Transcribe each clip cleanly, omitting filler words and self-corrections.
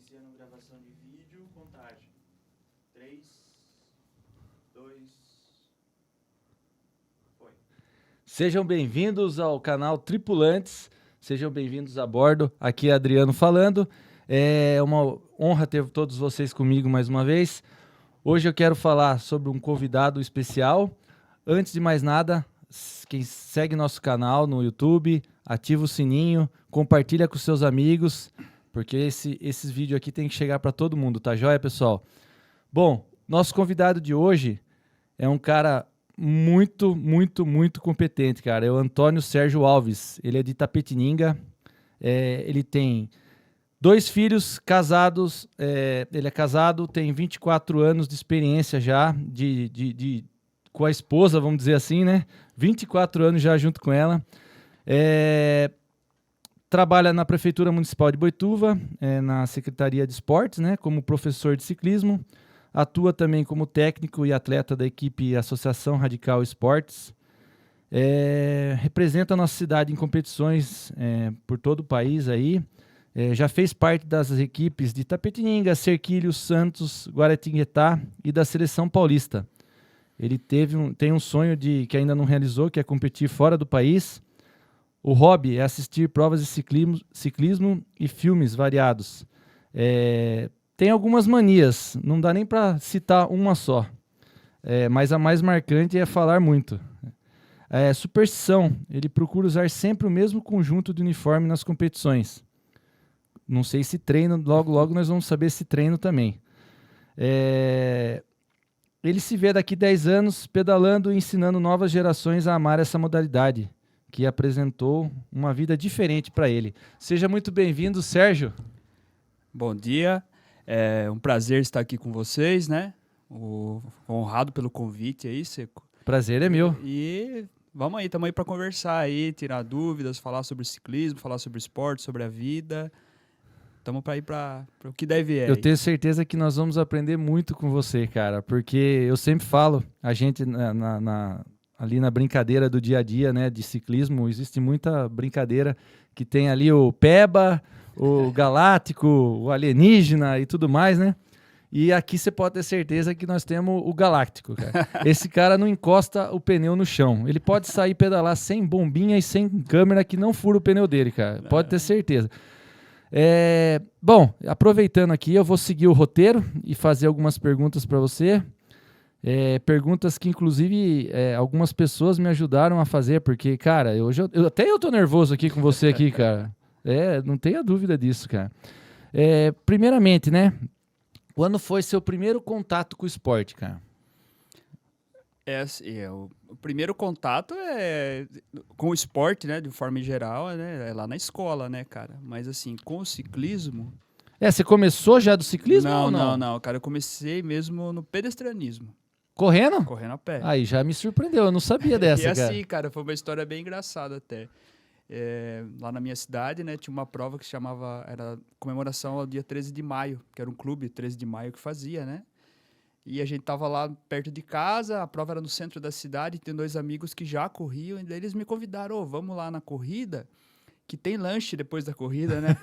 Iniciando gravação de vídeo, contagem. 3, 2, foi. Sejam bem-vindos ao canal Tripulantes, sejam bem-vindos a bordo. Aqui é Adriano falando. É uma honra ter todos vocês comigo mais uma vez. Hoje eu quero falar sobre um convidado especial. Antes de mais nada, quem segue nosso canal no YouTube, ativa o sininho, compartilha com seus amigos, porque esses vídeos aqui tem que chegar para todo mundo, tá joia, pessoal? Bom, nosso convidado de hoje é um cara muito competente, cara. É o Antônio Sérgio Alves. Ele é de Itapetininga. Ele tem 2 filhos casados. Ele é casado, tem 24 anos de experiência já com a esposa, vamos dizer assim, né? 24 anos já junto com ela. Trabalha na Prefeitura Municipal de Boituva, na Secretaria de Esportes, né? Como professor de ciclismo. Atua também como técnico e atleta da equipe Associação Radical Esportes. Representa a nossa cidade em competições por todo o país aí. Já fez parte das equipes de Itapetininga, Cerquilho, Santos, Guaratinguetá e da Seleção Paulista. Ele tem um sonho que ainda não realizou, que é competir fora do país. O hobby é assistir provas de ciclismo e filmes variados. Tem algumas manias, não dá nem para citar uma só, mas a mais marcante é falar muito. Superstição, ele procura usar sempre o mesmo conjunto de uniforme nas competições. Não sei se treino, logo nós vamos saber se treino também. Ele se vê daqui 10 anos pedalando e ensinando novas gerações a amar essa modalidade, que apresentou uma vida diferente para ele. Seja muito bem-vindo, Sérgio. Bom dia. É um prazer estar aqui com vocês, né? Honrado pelo convite aí, Seco. Prazer é meu. E vamos aí, estamos aí para conversar aí, tirar dúvidas, falar sobre ciclismo, falar sobre esporte, sobre a vida. Estamos para ir para o que deve Eu tenho certeza que nós vamos aprender muito com você, cara, porque eu sempre falo, a gente ali na brincadeira do dia a dia, né, de ciclismo, existe muita brincadeira que tem ali o Peba, o Galáctico, o Alienígena e tudo mais, né? E aqui você pode ter certeza que nós temos o Galáctico, cara. Esse cara não encosta o pneu no chão. Ele pode sair pedalar sem bombinha e sem câmera que não fura o pneu dele, cara. Pode ter certeza. Bom, aproveitando aqui, eu vou seguir o roteiro e fazer algumas perguntas para você. Perguntas que, inclusive, algumas pessoas me ajudaram a fazer, porque, cara, até eu tô nervoso aqui com você aqui, cara. Não tenha dúvida disso, cara. Primeiramente, né? Quando foi seu primeiro contato com o esporte, cara? O primeiro contato é com o esporte, né? De forma geral, né? É lá na escola, né, cara? Mas, assim, com o ciclismo... Você começou já do ciclismo ou não? Não, cara. Eu comecei mesmo no pedestrianismo. Correndo? Correndo a pé. Aí já me surpreendeu, eu não sabia dessa, cara. E assim, cara, foi uma história bem engraçada até. Lá na minha cidade, né, tinha uma prova que era comemoração ao dia 13 de maio, que era um clube 13 de maio que fazia, né? E a gente tava lá perto de casa, a prova era no centro da cidade, tem 2 amigos que já corriam, e daí eles me convidaram, vamos lá na corrida, que tem lanche depois da corrida, né?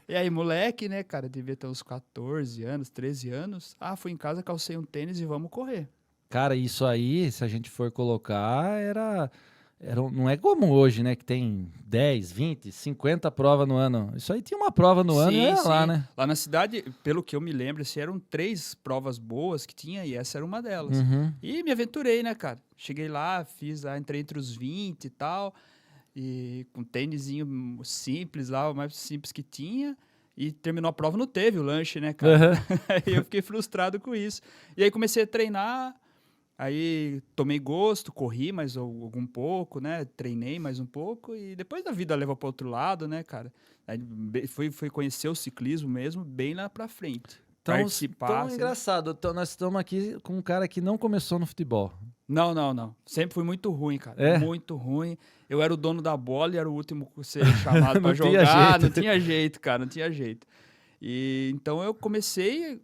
E aí, moleque, né, cara, devia ter uns 14 anos, 13 anos. Fui em casa, calcei um tênis e vamos correr. Cara, isso aí, se a gente for colocar, não é como hoje, né? Que tem 10, 20, 50 provas no ano. Isso aí tinha uma prova no ano e era lá, né? Lá na cidade, pelo que eu me lembro, eram 3 provas boas que tinha e essa era uma delas. Uhum. E me aventurei, né, cara? Cheguei lá, entrei entre os 20 e tal, e com um tênisinho simples lá, o mais simples que tinha. E terminou a prova, não teve o lanche, né, cara? Uhum. Aí eu fiquei frustrado com isso. E aí comecei a treinar. Aí tomei gosto, corri mais algum pouco, né? Treinei mais um pouco e depois a vida leva para outro lado, né, cara? Aí fui conhecer o ciclismo mesmo bem lá para frente. Participar. Tão engraçado. Nós estamos aqui com um cara que não começou no futebol. Não. Sempre fui muito ruim, cara. Muito ruim. Eu era o dono da bola e era o último a ser chamado para jogar. Não tinha jeito, cara. Não tinha jeito. E então eu comecei,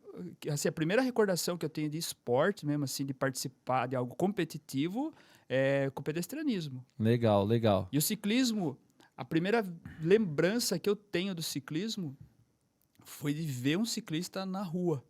assim, a primeira recordação que eu tenho de esporte mesmo, assim, de participar de algo competitivo, é com o pedestrianismo. Legal. E o ciclismo, a primeira lembrança que eu tenho do ciclismo foi de ver um ciclista na rua.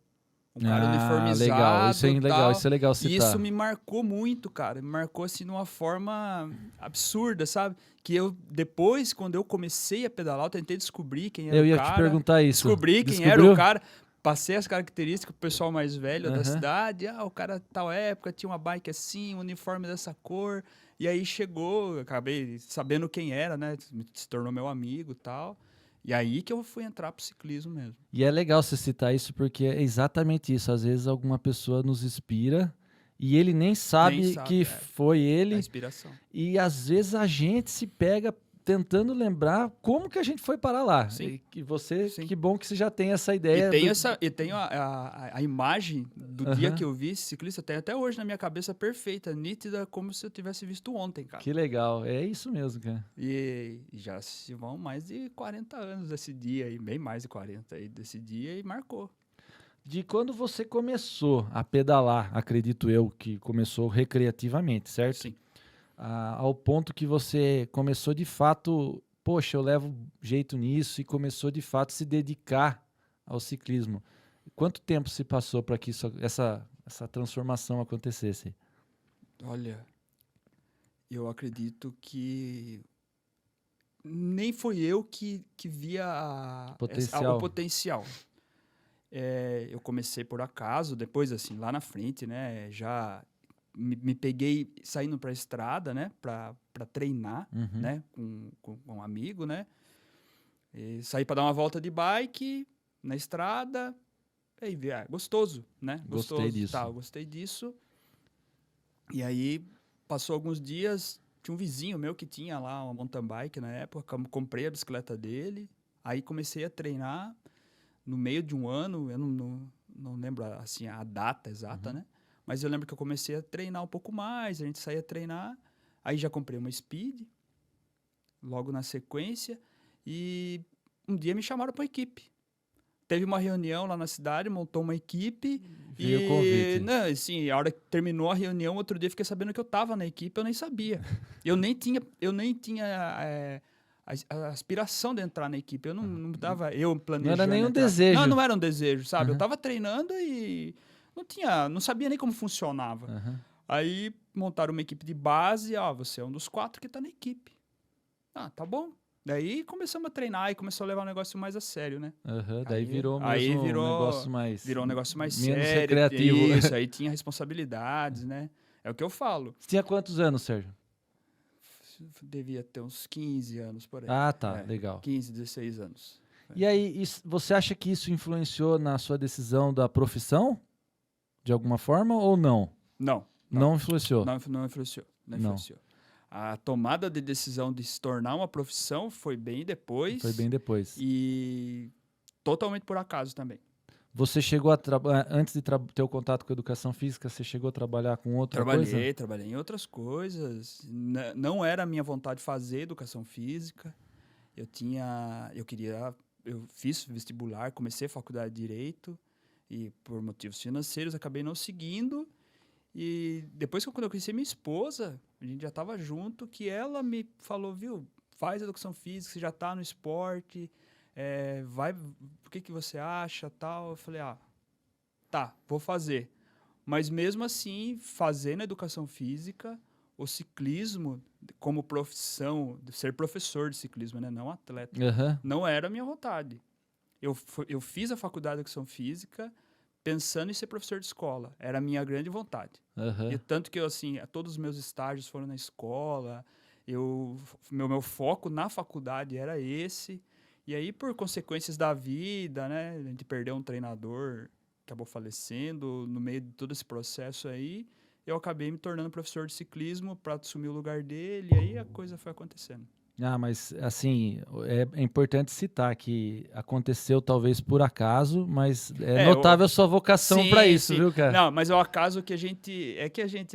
Um cara uniformizado, legal. Isso é legal, tal. isso é legal E citar. isso me marcou muito, cara. Me marcou, assim, de uma forma absurda, sabe? Que eu, depois, quando eu comecei a pedalar, eu tentei descobrir quem era Eu o ia cara. te perguntar isso. Descobri quem era Descobriu? o cara. Passei as características pro pessoal mais velho da Aham. cidade. O cara, tal época, tinha uma bike assim, um uniforme dessa cor. E aí chegou, acabei sabendo quem era, né? Se tornou meu amigo e tal. E aí que eu fui entrar pro ciclismo mesmo. E é legal você citar isso porque é exatamente isso. Às vezes alguma pessoa nos inspira e ele nem sabe que foi A ele. inspiração. E às vezes a gente se pega tentando lembrar como que a gente foi parar lá. Sim. E que você, Sim. que bom que você já tem essa ideia. E tenho a imagem do dia Aham. que eu vi esse ciclista, tem até hoje na minha cabeça perfeita, nítida, como se eu tivesse visto ontem, cara. Que legal. É isso mesmo, cara. E já se vão mais de 40 anos desse dia aí, bem mais de 40 aí desse dia, e marcou. De quando você começou a pedalar, acredito eu, que começou recreativamente, certo? Sim. Ao ponto que você começou de fato, poxa, eu levo jeito nisso e começou de fato a se dedicar ao ciclismo. Quanto tempo se passou para que essa transformação acontecesse? Olha, eu acredito que nem foi eu que via Potencial. o potencial. Eu comecei por acaso, depois assim, lá na frente, né, já me peguei saindo para a estrada, né, para treinar, Uhum. né, com um amigo, né, e saí para dar uma volta de bike na estrada, aí gostoso, né, Gostei gostoso, disso. tal, gostei disso. E aí passou alguns dias, tinha um vizinho meu que tinha lá uma mountain bike na época, comprei a bicicleta dele, aí comecei a treinar. No meio de um ano, eu não lembro assim, a data exata, né? Mas eu lembro que eu comecei a treinar um pouco mais, a gente saía a treinar, aí já comprei uma Speed, logo na sequência, e um dia me chamaram para a equipe. Teve uma reunião lá na cidade, montou uma equipe. Veio o convite. Não, assim, a hora que terminou a reunião, outro dia fiquei sabendo que eu estava na equipe, eu nem sabia. Eu nem tinha a aspiração de entrar na equipe. Eu não tava planejando. Não era nenhum entrar. desejo. Não era um desejo, sabe? Uhum. Eu tava treinando e não sabia nem como funcionava. Uhum. Aí montaram uma equipe de base, você é um dos 4 que tá na equipe. Tá bom. Daí começamos a treinar e começou a levar o negócio mais a sério, né? Uhum. Daí Aí- virou aí mesmo virou- um negócio mais... Virou um negócio mais menos sério. recreativo. Isso, aí tinha responsabilidades, né? É o que eu falo. Você tinha quantos anos, Sérgio? Devia ter uns 15 anos por aí. Ah, tá. Legal. 15, 16 anos. E aí, você acha que isso influenciou na sua decisão da profissão? De alguma forma ou não? Não. Não influenciou? Não influenciou. Não Não. influenciou. A tomada de decisão de se tornar uma profissão foi bem depois. Foi bem depois. E totalmente por acaso também. Você chegou a trabalhar, antes de ter o contato com a educação física, você chegou a trabalar com outra coisa? Trabalhei em outras coisas. Não era a minha vontade fazer educação física. Eu fiz vestibular, comecei a faculdade de Direito e por motivos financeiros acabei não seguindo. E depois quando eu conheci minha esposa, a gente já estava junto, que ela me falou, viu, faz educação física, você já está no esporte, o que você acha, tal. Eu falei, tá, vou fazer. Mas mesmo assim, fazendo educação física, o ciclismo como profissão, ser professor de ciclismo, né, não atleta, Uhum. não era a minha vontade. Eu fiz a faculdade de educação física pensando em ser professor de escola. Era a minha grande vontade. Uhum. E tanto que todos os meus estágios foram na escola, meu foco na faculdade era esse. E aí, por consequências da vida, né, a gente perdeu um treinador, acabou falecendo, no meio de todo esse processo aí, eu acabei me tornando professor de ciclismo para assumir o lugar dele, e aí a coisa foi acontecendo. Mas assim, é importante citar que aconteceu talvez por acaso, mas é notável a sua vocação para isso, sim. viu, cara? Não, mas é o acaso que a gente,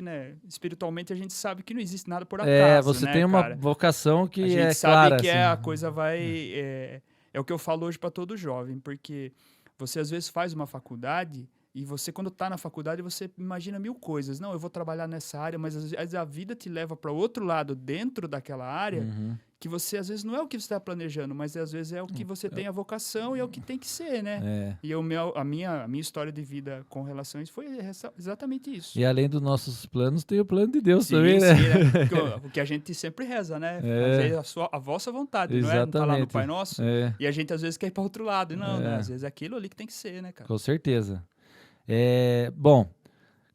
né, espiritualmente a gente sabe que não existe nada por acaso, Você né, tem uma cara? vocação que a gente é sabe clara. que assim. a coisa vai... É o que eu falo hoje para todo jovem, porque você às vezes faz uma faculdade e você, quando está na faculdade, você imagina 1000 coisas. Não, eu vou trabalhar nessa área, mas às vezes a vida te leva para outro lado dentro daquela área que você, às vezes, não é o que você está planejando, mas às vezes é o que você tem a vocação e é o que tem que ser, né? É. E a minha história de vida com relações foi exatamente isso. E além dos nossos planos, tem o plano de Deus Sim, também, né? sim, né? Porque o que a gente sempre reza, né? É. Fazer a vossa vontade, não é? Não tá lá no Exatamente. Pai Nosso? É, E a gente, às vezes, quer ir para outro lado. Não, né? É. Às vezes é aquilo ali que tem que ser, né, cara? com certeza. Bom,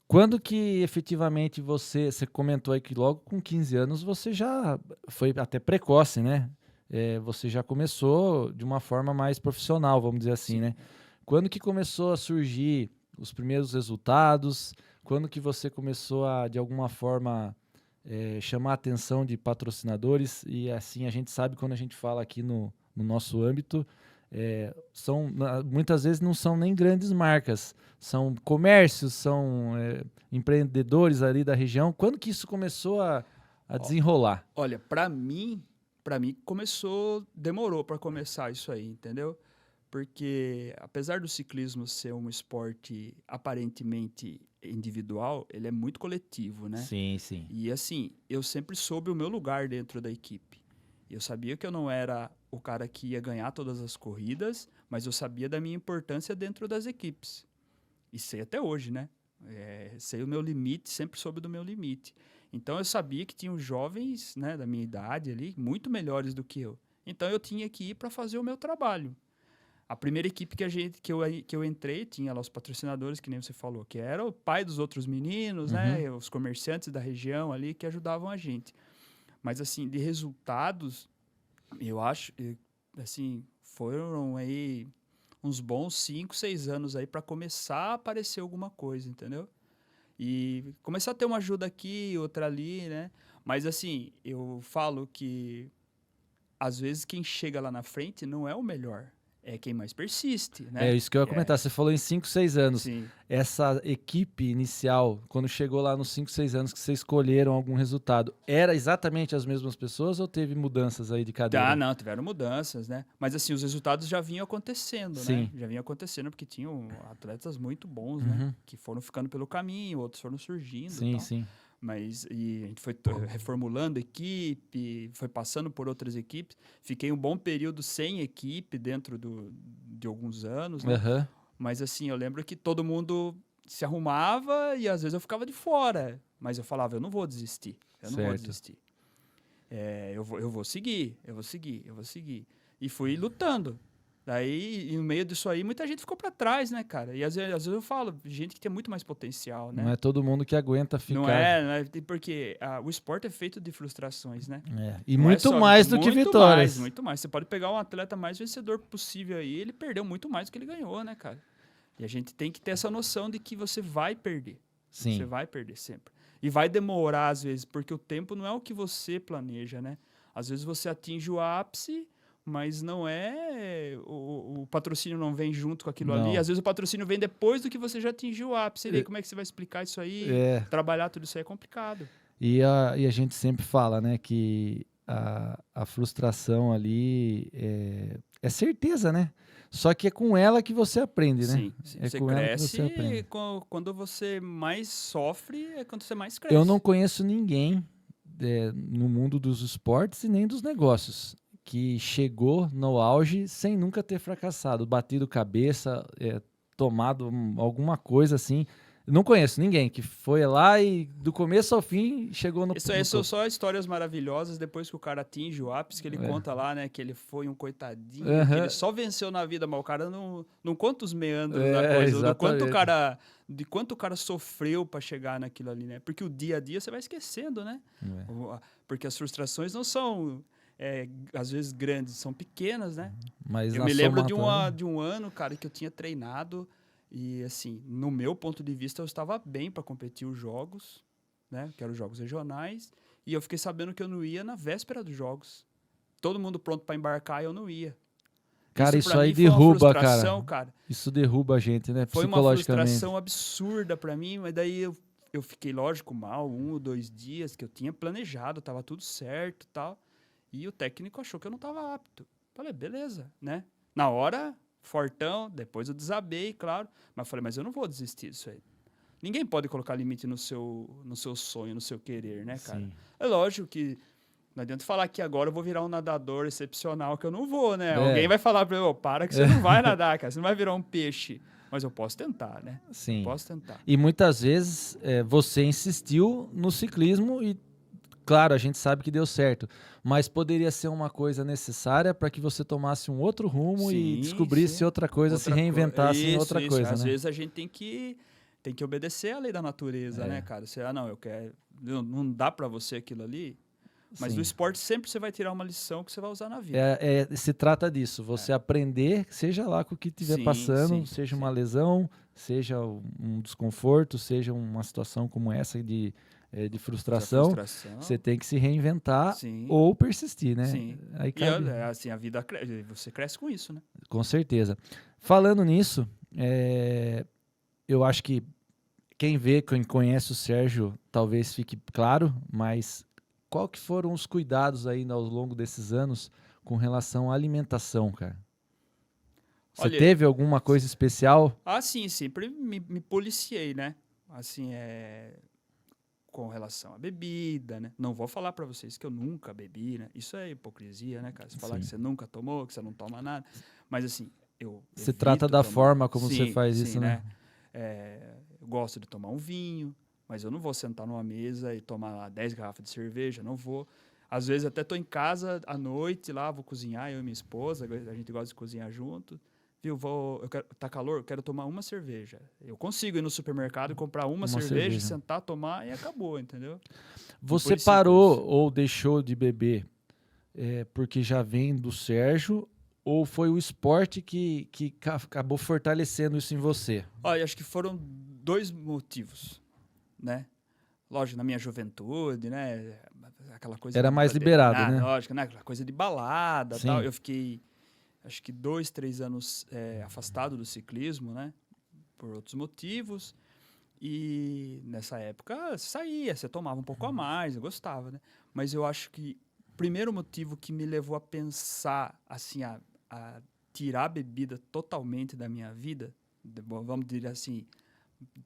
quando que efetivamente você comentou aí que logo com 15 anos você já foi até precoce, né? Você já começou de uma forma mais profissional, vamos dizer assim, Sim. né? Quando que começou a surgir os primeiros resultados? Quando que você começou a, de alguma forma, chamar a atenção de patrocinadores? E assim, a gente sabe quando a gente fala aqui no nosso âmbito, muitas vezes não são nem grandes marcas, são comércios, são empreendedores ali da região. Quando que isso começou a desenrolar? Olha, para mim demorou para começar isso aí, entendeu? Porque apesar do ciclismo ser um esporte aparentemente individual, ele é muito coletivo, né? Sim, sim. E assim, eu sempre soube o meu lugar dentro da equipe. Eu sabia que eu não era o cara que ia ganhar todas as corridas, mas eu sabia da minha importância dentro das equipes. E sei até hoje, né? Sei o meu limite, sempre soube do meu limite. Então eu sabia que tinham jovens, né, da minha idade ali, muito melhores do que eu. Então eu tinha que ir para fazer o meu trabalho. A primeira equipe que eu entrei tinha lá os patrocinadores, que nem você falou, que era o pai dos outros meninos, né? Os comerciantes da região ali que ajudavam a gente. Mas, assim, de resultados, eu acho, assim, foram aí uns bons 5, 6 anos aí para começar a aparecer alguma coisa, entendeu? E começar a ter uma ajuda aqui, outra ali, né? Mas, assim, eu falo que, às vezes, quem chega lá na frente não é o melhor. É quem mais persiste, né? É isso que eu ia comentar. Você falou em 5, 6 anos. Sim. Essa equipe inicial, quando chegou lá nos 5, 6 anos que vocês escolheram algum resultado, era exatamente as mesmas pessoas ou teve mudanças aí de cadeira? Não, tiveram mudanças, né? Mas assim, os resultados já vinham acontecendo, Sim. né? Já vinham acontecendo porque tinham atletas muito bons, né? Que foram ficando pelo caminho, outros foram surgindo. Sim, e tal. sim. Mas e a gente foi reformulando a equipe, foi passando por outras equipes. Fiquei um bom período sem equipe dentro de alguns anos, né? Aham. Mas assim, eu lembro que todo mundo se arrumava e às vezes eu ficava de fora. Mas eu falava, eu não vou desistir. Eu não vou Certo. desistir. Eu vou seguir. E fui lutando. Daí, e no meio disso aí, muita gente ficou para trás, né, cara? E às vezes eu falo, gente que tem muito mais potencial, né? Não é todo mundo que aguenta ficar. Não é porque o esporte é feito de frustrações, né? E Não é muito só- mais do que muito vitórias. Muito mais. Você pode pegar um atleta mais vencedor possível aí, ele perdeu muito mais do que ele ganhou, né, cara? E a gente tem que ter essa noção de que você vai perder. Sim. Você vai perder sempre. E vai demorar, às vezes, porque o tempo não é o que você planeja, né? Às vezes você atinge o ápice, mas não é... O patrocínio não vem junto com aquilo Não. ali. Às vezes o patrocínio vem depois do que você já atingiu o ápice. E aí, como é que você vai explicar isso aí? Trabalhar tudo isso aí é complicado. E a gente sempre fala, né, que a frustração ali é certeza, né? Só que é com ela que você aprende, né? Sim. É Você com ela que cresce você aprende. quando você mais sofre, é quando você mais cresce. Eu não conheço ninguém no mundo dos esportes e nem dos negócios que chegou no auge sem nunca ter fracassado, batido cabeça, tomado alguma coisa assim. Não conheço ninguém que foi lá e do começo ao fim chegou no Isso aí são topo. só histórias maravilhosas depois que o cara atinge o ápice, que ele conta lá, né? Que ele foi um coitadinho, que ele só venceu na vida, mas o cara não conta os meandros da coisa, de quanto o cara sofreu para chegar naquilo ali, né? Porque o dia a dia você vai esquecendo, né? Porque as frustrações não são, às vezes, grandes, são pequenas, né? Mas eu me lembro de um ano, cara, que eu tinha treinado. E, assim, no meu ponto de vista, eu estava bem para competir os jogos, né? Que eram os jogos regionais. E eu fiquei sabendo que eu não ia na véspera dos jogos. Todo mundo pronto para embarcar e eu não ia. Cara, isso pra aí mim foi uma derruba, frustração, cara. Isso derruba a gente, né? Foi uma Psicologicamente. frustração absurda para mim, mas daí eu fiquei, lógico, mal 1 ou 2 dias, que eu tinha planejado, tava tudo certo e tal. E o técnico achou que eu não estava apto. Falei, beleza, né? Na hora... fortão, depois eu desabei, claro, mas falei, mas eu não vou desistir disso aí. Ninguém pode colocar limite no seu sonho, no seu querer, né, cara? Sim. É lógico que Não adianta falar que agora eu vou virar um nadador excepcional, que eu não vou, né? É. Alguém vai falar pra eu, para que você não vai nadar, cara. Você não vai virar um peixe. Mas eu posso tentar, né? Sim. Posso tentar. E muitas vezes você insistiu no ciclismo e, claro, a gente sabe que deu certo, mas poderia ser uma coisa necessária para que você tomasse um outro rumo e Sim, descobrisse sim. outra coisa, se reinventasse em outra coisa, Às né? vezes a gente tem que obedecer à lei da natureza, né, cara? Você, não, eu quero... Não dá pra você aquilo ali. Mas Sim. do esporte sempre você vai tirar uma lição que você vai usar na vida. Se trata disso, você aprender, seja lá com o que estiver Sim, passando, sim, seja sim. uma lesão, seja um desconforto, seja uma situação como essa de frustração, você tem que se reinventar Sim. ou persistir, né? Sim. Aí E cabe... assim, a vida cresce, você cresce com isso, né? Com certeza. Falando nisso, eu acho que quem conhece o Sérgio, talvez fique claro, mas qual que foram os cuidados aí ao longo desses anos com relação à alimentação, cara? Você Olha, teve alguma coisa especial? Sim, sempre me policiei, né? Assim, com relação à bebida, né? Não vou falar pra vocês que eu nunca bebi, né? Isso é hipocrisia, né, cara? Você falar Sim. que você nunca tomou, que você não toma nada. Mas assim, eu Se trata da tomar. forma como você faz isso, né? Eu gosto de tomar um vinho, mas eu não vou sentar numa mesa e tomar lá 10 garrafas de cerveja, não vou. Às vezes até tô em casa à noite lá, vou cozinhar, eu e minha esposa, a gente gosta de cozinhar junto. Viu, tá calor, eu quero tomar uma cerveja. Eu consigo ir no supermercado e comprar uma cerveja, sentar, tomar e acabou, entendeu? Você parou ou deixou de beber porque já vem do Sérgio ou foi o esporte que acabou fortalecendo isso em você? Olha, acho que foram 2 motivos, né? Lógico, na minha juventude, né? Aquela coisa... Era mais liberado, né? Lógico, né? Aquela coisa de balada e Sim. tal. Eu fiquei, acho que 2, 3 anos afastado do ciclismo, né? Por outros motivos. E nessa época saía, você tomava um pouco a mais, eu gostava, né? Mas eu acho que o primeiro motivo que me levou a pensar, assim, a tirar a bebida totalmente da minha vida, vamos dizer assim,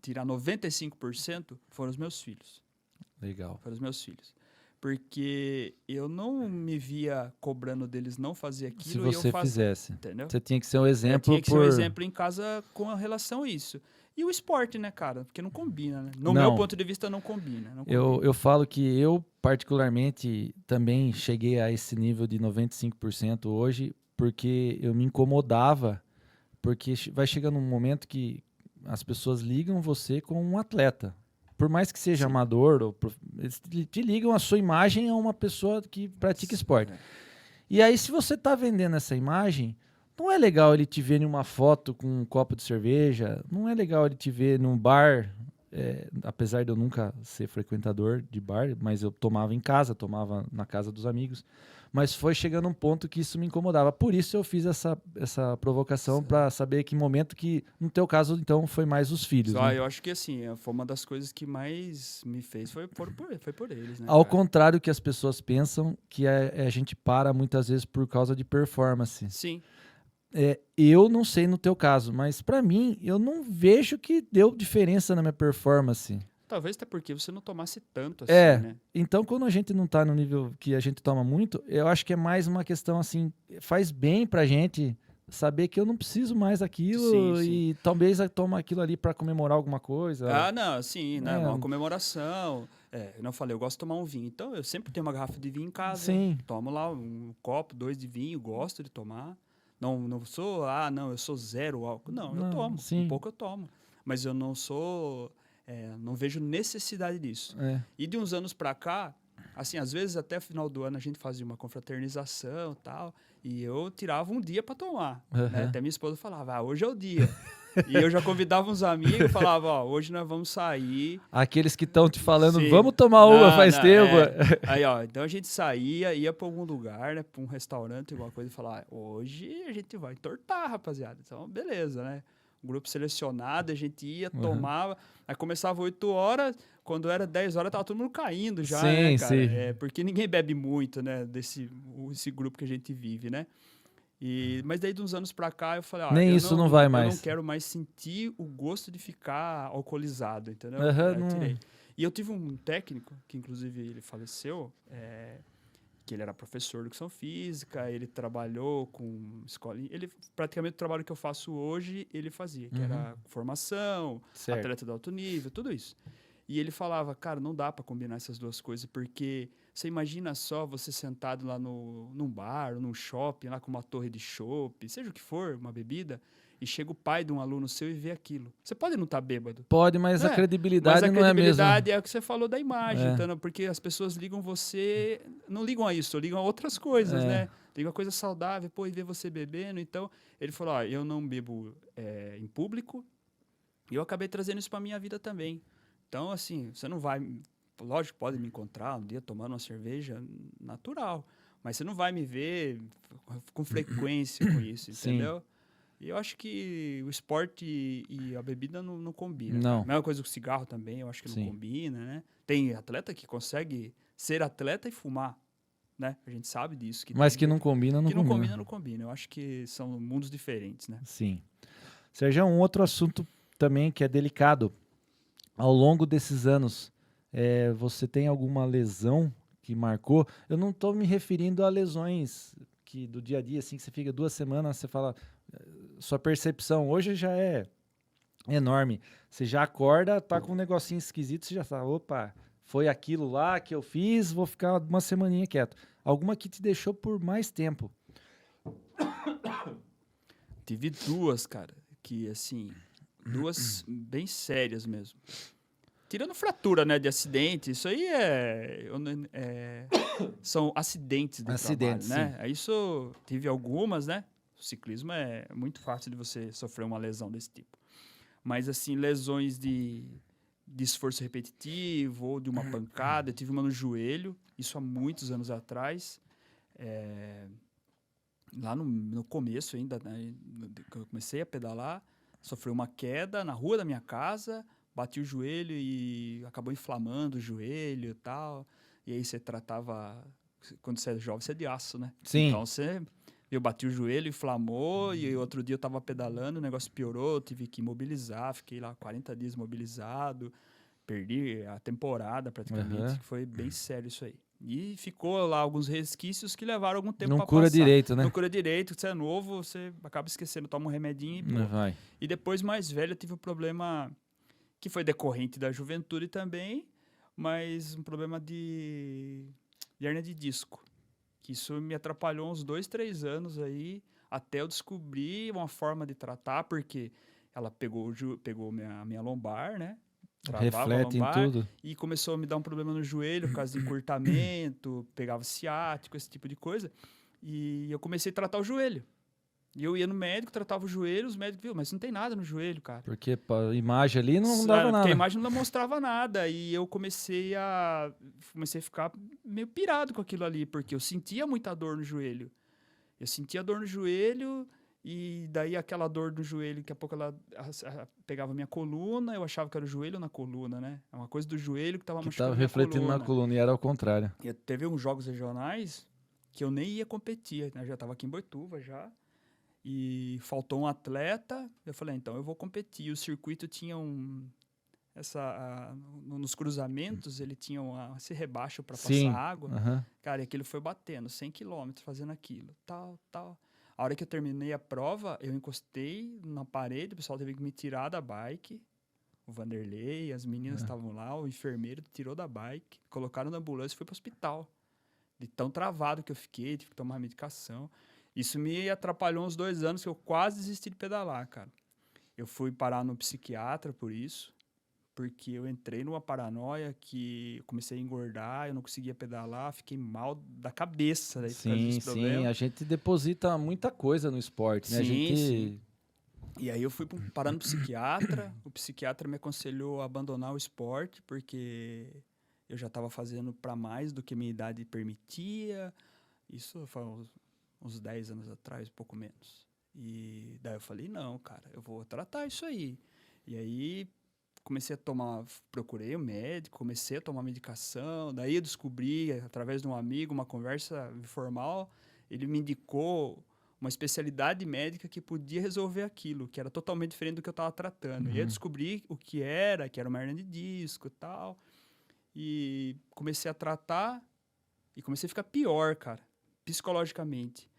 tirar 95%, foram os meus filhos. Legal. Foram os meus filhos. Porque eu não me via cobrando deles não fazer aquilo Se você fizesse. Entendeu? Você tinha que ser um exemplo. Tinha que ser um exemplo em casa com relação a isso. E o esporte, né, cara? Porque não combina, né? No meu ponto de vista, não combina. Eu falo que eu, particularmente, também cheguei a esse nível de 95% hoje, porque eu me incomodava, porque vai chegando um momento que as pessoas ligam você com um atleta. Por mais que seja amador, eles te ligam a sua imagem a uma pessoa que pratica esporte. E aí, se você está vendendo essa imagem, não é legal ele te ver em uma foto com um copo de cerveja, não é legal ele te ver num bar, apesar de eu nunca ser frequentador de bar, mas eu tomava em casa, tomava na casa dos amigos. Mas foi chegando um ponto que isso me incomodava. Por isso eu fiz essa provocação para saber que momento que, no teu caso, então, foi mais os filhos. Né? Eu acho que assim, foi uma das coisas que mais me fez, foi por eles, né? Ao contrário que as pessoas pensam, que a gente para muitas vezes por causa de performance. Sim. Eu não sei no teu caso, mas para mim, eu não vejo que deu diferença na minha performance. Talvez até porque você não tomasse tanto assim, né? Então quando a gente não tá no nível que a gente toma muito, eu acho que é mais uma questão assim, faz bem pra gente saber que eu não preciso mais daquilo e talvez eu tome aquilo ali pra comemorar alguma coisa. Não, sim, né? Uma comemoração. Eu não falei, eu gosto de tomar um vinho. Então eu sempre tenho uma garrafa de vinho em casa. Sim. Tomo lá um copo, 2 de vinho, gosto de tomar. Não sou, eu sou zero álcool. Não, eu tomo. Sim. Um pouco eu tomo. Mas eu não sou... não vejo necessidade disso. E de uns anos pra cá, assim, às vezes até o final do ano a gente fazia uma confraternização e tal, e eu tirava um dia pra tomar. Né? Até minha esposa falava, hoje é o dia. E eu já convidava uns amigos e falava, hoje nós vamos sair. Aqueles que estão te falando, vamos tomar uma faz tempo. Aí, então a gente saía, ia pra algum lugar, né, pra um restaurante, alguma coisa, e falava, hoje a gente vai entortar, rapaziada. Então, beleza, né? Um grupo selecionado, a gente ia, tomava, aí começava 8 horas, quando era 10 horas tava todo mundo caindo já, né, cara? Porque ninguém bebe muito, né, esse grupo que a gente vive, né? Mas daí de uns anos pra cá eu falei, nem isso não vai mais. Eu não quero mais sentir o gosto de ficar alcoolizado, entendeu? Eu tirei. E eu tive um técnico, que inclusive ele faleceu, que ele era professor de educação física, ele trabalhou com escolinha. Ele, praticamente, o trabalho que eu faço hoje, ele fazia, que era formação, Certo. atleta de alto nível, tudo isso. E ele falava, cara, não dá para combinar essas duas coisas, porque você imagina só você sentado lá num bar, ou num shopping, lá com uma torre de chopp, seja o que for, uma bebida, e chega o pai de um aluno seu e vê aquilo. Você pode não estar bêbado. Pode, mas a Mas credibilidade a não é a mesma. credibilidade é o que você falou da imagem, É. então, porque as pessoas ligam você, não ligam a isso, ligam a outras coisas, né? Ligam a coisa saudável, pô, e ver você bebendo. Então, ele falou, ó, eu não bebo em público, e eu acabei trazendo isso para minha vida também. Então, assim, você não vai... Lógico, pode me encontrar um dia tomando uma cerveja natural, mas você não vai me ver com frequência com isso, Sim. entendeu? E eu acho que o esporte e a bebida não combinam. Não. A mesma coisa com o cigarro também, eu acho que Sim. não combina, né? Tem atleta que consegue ser atleta e fumar, né? A gente sabe disso. Mas que não combina, não que não combina. combina, não combina. Eu acho que são mundos diferentes, né? Sim. Sérgio, um outro assunto também que é delicado. Ao longo desses anos, você tem alguma lesão que marcou? Eu não estou me referindo a lesões que do dia a dia, assim, que você fica 2 semanas, você fala... Sua percepção hoje já é enorme. Você já acorda, tá com um negocinho esquisito, você já fala, opa, foi aquilo lá que eu fiz, vou ficar uma semaninha quieto. Alguma que te deixou por mais tempo? Tive duas, cara, que assim, duas bem sérias mesmo. Tirando fratura, né, de acidente, isso aí são acidentes de Acidentes, trabalho, né? Isso, tive algumas, né? O ciclismo é muito fácil de você sofrer uma lesão desse tipo. Mas, assim, lesões de esforço repetitivo ou de uma pancada, eu tive uma no joelho, isso há muitos anos atrás. Lá no começo ainda, né, quando eu comecei a pedalar, sofri uma queda na rua da minha casa, bati o joelho e acabou inflamando o joelho e tal. E aí você tratava... Quando você é jovem, você é de aço, né? Sim. Então eu bati o joelho, inflamou, e outro dia eu tava pedalando, o negócio piorou, eu tive que imobilizar, fiquei lá 40 dias imobilizado, perdi a temporada praticamente, que foi bem sério isso aí. E ficou lá alguns resquícios que levaram algum tempo pra passar. Não cura direito, né? Não cura direito, você é novo, você acaba esquecendo, toma um remedinho e pô. Vai. E depois, mais velho, eu tive um problema que foi decorrente da juventude também, mas um problema de hérnia de disco. Que isso me atrapalhou uns 2, 3 anos aí, até eu descobrir uma forma de tratar, porque ela pegou minha lombar, né? Travava a Reflete em lombar tudo. e começou a me dar um problema no joelho por causa de encurtamento, pegava ciático, esse tipo de coisa. E eu comecei a tratar o joelho. E eu ia no médico, tratava o joelho, os médicos viram, mas não tem nada no joelho, cara. Porque a imagem ali não dava nada. Porque a imagem não mostrava nada. E eu comecei a ficar meio pirado com aquilo ali, porque eu sentia muita dor no joelho. Eu sentia dor no joelho, e daí aquela dor no joelho, daqui a pouco ela pegava minha coluna, eu achava que era o joelho na coluna, né? É uma coisa do joelho que estava machucando minha refletindo na coluna, e era ao contrário. E teve uns jogos regionais que eu nem ia competir, né? Eu já estava aqui em Boituva já. E faltou um atleta, eu falei, então eu vou competir. O circuito tinha nos cruzamentos, ele tinha esse rebaixo para passar água. Cara, e aquilo foi batendo, 100 km fazendo aquilo, tal. A hora que eu terminei a prova, eu encostei na parede, o pessoal teve que me tirar da bike. O Vanderlei, as meninas estavam lá, o enfermeiro tirou da bike, colocaram na ambulância e fui para o hospital. De tão travado que eu fiquei, tive que tomar medicação. Isso me atrapalhou uns 2 anos que eu quase desisti de pedalar, cara. Eu fui parar no psiquiatra por isso, porque eu entrei numa paranoia que eu comecei a engordar, eu não conseguia pedalar, fiquei mal da cabeça. Daí Sim, a gente deposita muita coisa no esporte, né? Sim. E aí eu fui parar no psiquiatra, o psiquiatra me aconselhou a abandonar o esporte, porque eu já estava fazendo para mais do que minha idade permitia. Isso foi uns 10 anos atrás, pouco menos. E daí eu falei, não, cara, eu vou tratar isso aí. E aí procurei um médico, comecei a tomar medicação, daí eu descobri, através de um amigo, uma conversa informal, ele me indicou uma especialidade médica que podia resolver aquilo, que era totalmente diferente do que eu estava tratando. E aí eu descobri o que era uma hérnia de disco e tal, e comecei a tratar. E comecei a ficar pior, cara, psicologicamente.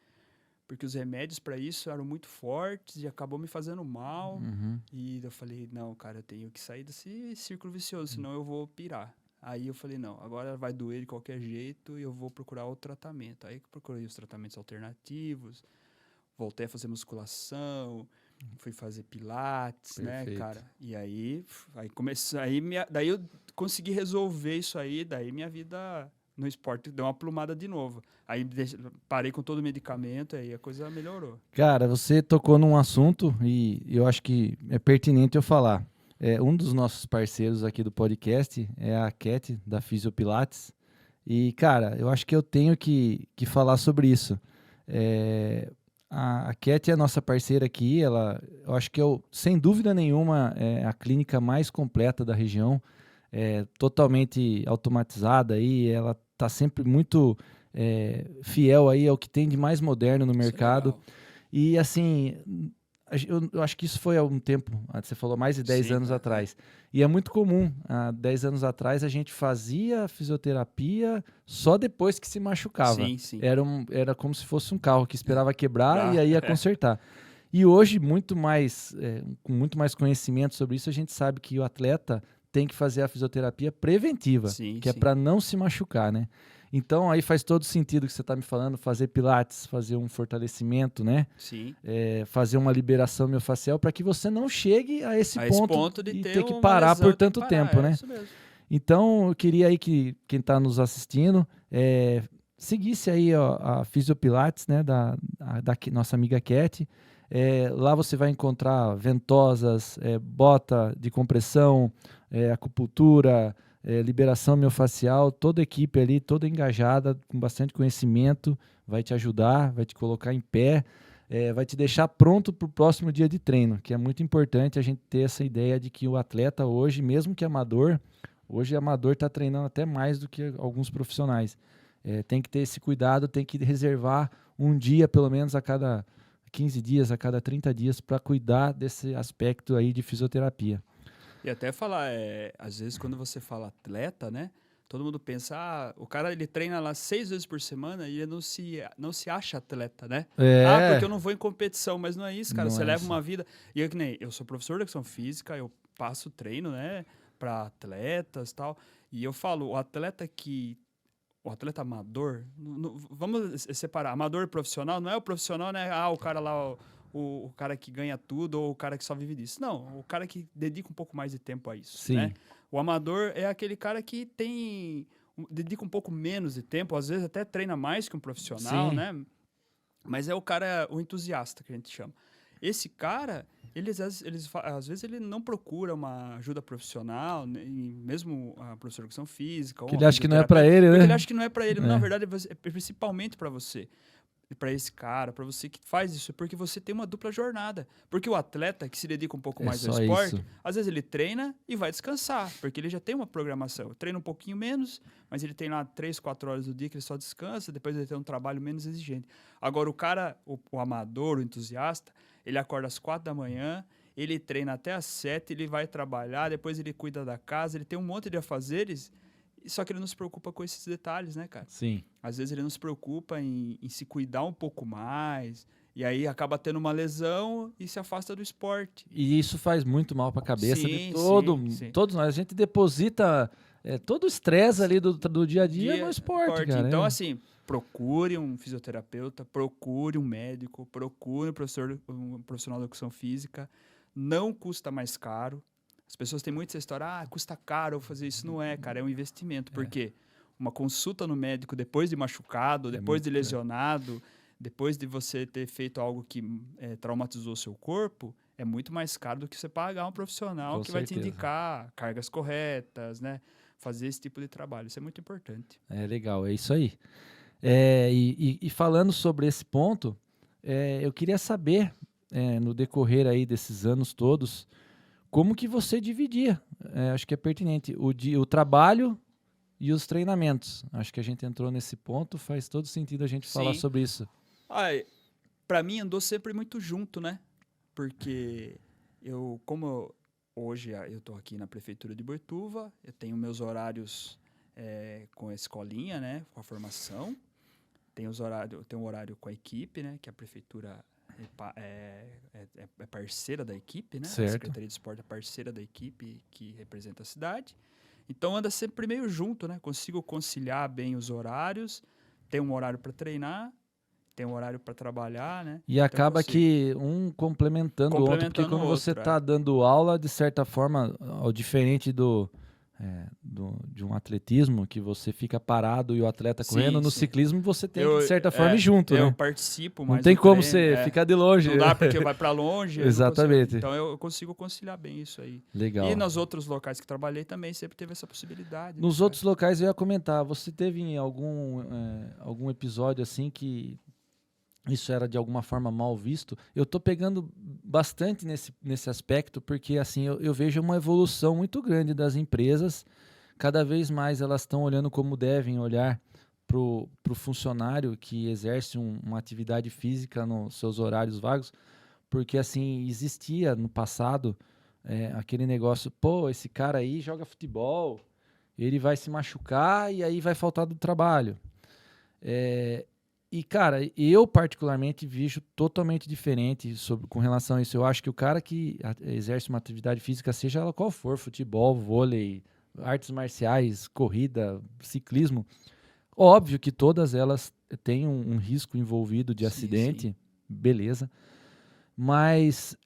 Porque os remédios para isso eram muito fortes e acabou me fazendo mal. Uhum. E eu falei, não, cara, eu tenho que sair desse círculo vicioso, senão eu vou pirar. Aí eu falei, não, agora vai doer de qualquer jeito e eu vou procurar outro tratamento. Aí eu procurei os tratamentos alternativos, voltei a fazer musculação, fui fazer pilates, né, Perfeito. cara? E aí comecei, daí eu consegui resolver isso aí, daí minha vida no esporte deu uma plumada de novo. Aí parei com todo o medicamento, aí a coisa melhorou. Cara, você tocou num assunto e eu acho que é pertinente eu falar. Um dos nossos parceiros aqui do podcast é a Cat, da Fisiopilates. E, cara, eu acho que eu tenho que falar sobre isso. A Cat é a nossa parceira aqui, eu acho que sem dúvida nenhuma, é a clínica mais completa da região, totalmente automatizada aí, ela está sempre muito fiel aí ao que tem de mais moderno no Isso é mercado. legal. E assim, eu acho que isso foi há um tempo, você falou mais de 10 Sim, anos atrás. E é muito comum, há 10 anos atrás a gente fazia fisioterapia só depois que se machucava. Sim. Era como se fosse um carro que esperava quebrar e Tá. aí ia consertar. E hoje, com muito mais conhecimento sobre isso, a gente sabe que o atleta tem que fazer a fisioterapia preventiva, Sim, que é sim. para não se machucar, né? Então aí faz todo sentido o que você está me falando, fazer pilates, fazer um fortalecimento, né? Sim. Fazer uma liberação miofascial para que você não chegue a esse ponto de e ter ter que uma parar lesão, por tem que tanto parar, tempo, né? Isso mesmo. Então eu queria aí que quem está nos assistindo seguisse aí ó, a Fisiopilates, né, da nossa amiga Cat. Lá você vai encontrar ventosas, bota de compressão, acupuntura, liberação miofascial, toda a equipe ali, toda engajada, com bastante conhecimento, vai te ajudar, vai te colocar em pé, vai te deixar pronto para o próximo dia de treino, que é muito importante a gente ter essa ideia de que o atleta hoje, mesmo que amador, hoje amador está treinando até mais do que alguns profissionais. Tem que ter esse cuidado, tem que reservar um dia, pelo menos a cada 15 dias, a cada 30 dias, para cuidar desse aspecto aí de fisioterapia. E até falar, às vezes quando você fala atleta, né? Todo mundo pensa, o cara ele treina lá 6 vezes por semana e ele não se acha atleta, né? Porque eu não vou em competição, mas não é isso, cara. Não Você é leva isso. uma vida. E eu sou professor de educação física, eu passo treino, né, para atletas e tal. E eu falo, o atleta amador, vamos separar, amador e profissional, não é o profissional, né? O cara lá, o cara que ganha tudo ou o cara que só vive disso. Não, o cara que dedica um pouco mais de tempo a isso, Sim. né? O amador é aquele cara que dedica um pouco menos de tempo, às vezes até treina mais que um profissional, Sim. né? Mas é o entusiasta que a gente chama. Esse cara, às vezes ele não procura uma ajuda profissional, né, mesmo a professora de educação física. Que ele acha que não é para ele, né? Porque ele acha que não é para ele, mas na verdade é principalmente para você. Para esse cara, para você que faz isso, porque você tem uma dupla jornada. Porque o atleta que se dedica um pouco mais ao esporte, isso. às vezes ele treina e vai descansar, porque ele já tem uma programação. Treina um pouquinho menos, mas ele tem lá 3, 4 horas do dia que ele só descansa, depois ele tem um trabalho menos exigente. Agora, o cara, o amador, o entusiasta, ele acorda às 4 da manhã, ele treina até às 7, ele vai trabalhar, depois ele cuida da casa, ele tem um monte de afazeres, só que ele não se preocupa com esses detalhes, né, cara? Sim. Às vezes ele não se preocupa em se cuidar um pouco mais, e aí acaba tendo uma lesão e se afasta do esporte. E isso faz muito mal para a cabeça Sim, de sim. todos nós. A gente deposita todo o estresse ali do dia a dia no esporte, cara. Então, assim, procure um fisioterapeuta, procure um médico, procure um profissional de educação física. Não custa mais caro. As pessoas têm muito essa história, custa caro fazer isso. Não é, cara, é um investimento. Por quê? Uma consulta no médico depois de machucado, depois de lesionado, depois de você ter feito algo que traumatizou o seu corpo, é muito mais caro do que você pagar um profissional que vai te indicar cargas corretas, né? Fazer esse tipo de trabalho. Isso é muito importante. Legal, é isso aí. E falando sobre esse ponto, eu queria saber, no decorrer aí desses anos todos, como que você dividia? Acho que é pertinente. O trabalho e os treinamentos. Acho que a gente entrou nesse ponto, faz todo sentido a gente falar sobre isso. Para mim andou sempre muito junto, né? Porque hoje eu estou aqui na prefeitura de Boituva, eu tenho meus horários com a escolinha, né? Com a formação. Tem um horário com a equipe, né? Que a prefeitura é parceira da equipe, né? Certo. A Secretaria de Esporte é parceira da equipe que representa a cidade. Então anda sempre meio junto, né? Consigo conciliar bem os horários. Tem um horário para treinar, tem um horário para trabalhar, né? E Então, acaba consigo. que um complementando o outro, porque Complementando quando o você outro, está dando aula, de certa forma, ao diferente de um atletismo, que você fica parado e o atleta Sim, correndo, no sim. ciclismo você tem que, de certa forma, ir junto, eu né? participo, Não mas tem no como treino, você ficar de longe. não dá porque vai para longe. Exatamente. Então eu consigo conciliar bem isso aí. Legal. E nos outros locais que trabalhei também sempre teve essa possibilidade. Nos né, outros locais eu ia comentar, você teve em algum episódio assim que isso era de alguma forma mal visto? Eu tô pegando bastante nesse aspecto, porque assim, eu vejo uma evolução muito grande das empresas. Cada vez mais elas estão olhando como devem olhar pro funcionário que exerce uma atividade física nos seus horários vagos, porque assim, existia no passado aquele negócio, pô, esse cara aí joga futebol, ele vai se machucar e aí vai faltar do trabalho. E, cara, eu particularmente vejo totalmente diferente com relação a isso. Eu acho que o cara que exerce uma atividade física, seja ela qual for, futebol, vôlei, artes marciais, corrida, ciclismo, óbvio que todas elas têm um risco envolvido de Sim, acidente, sim. beleza. Mas,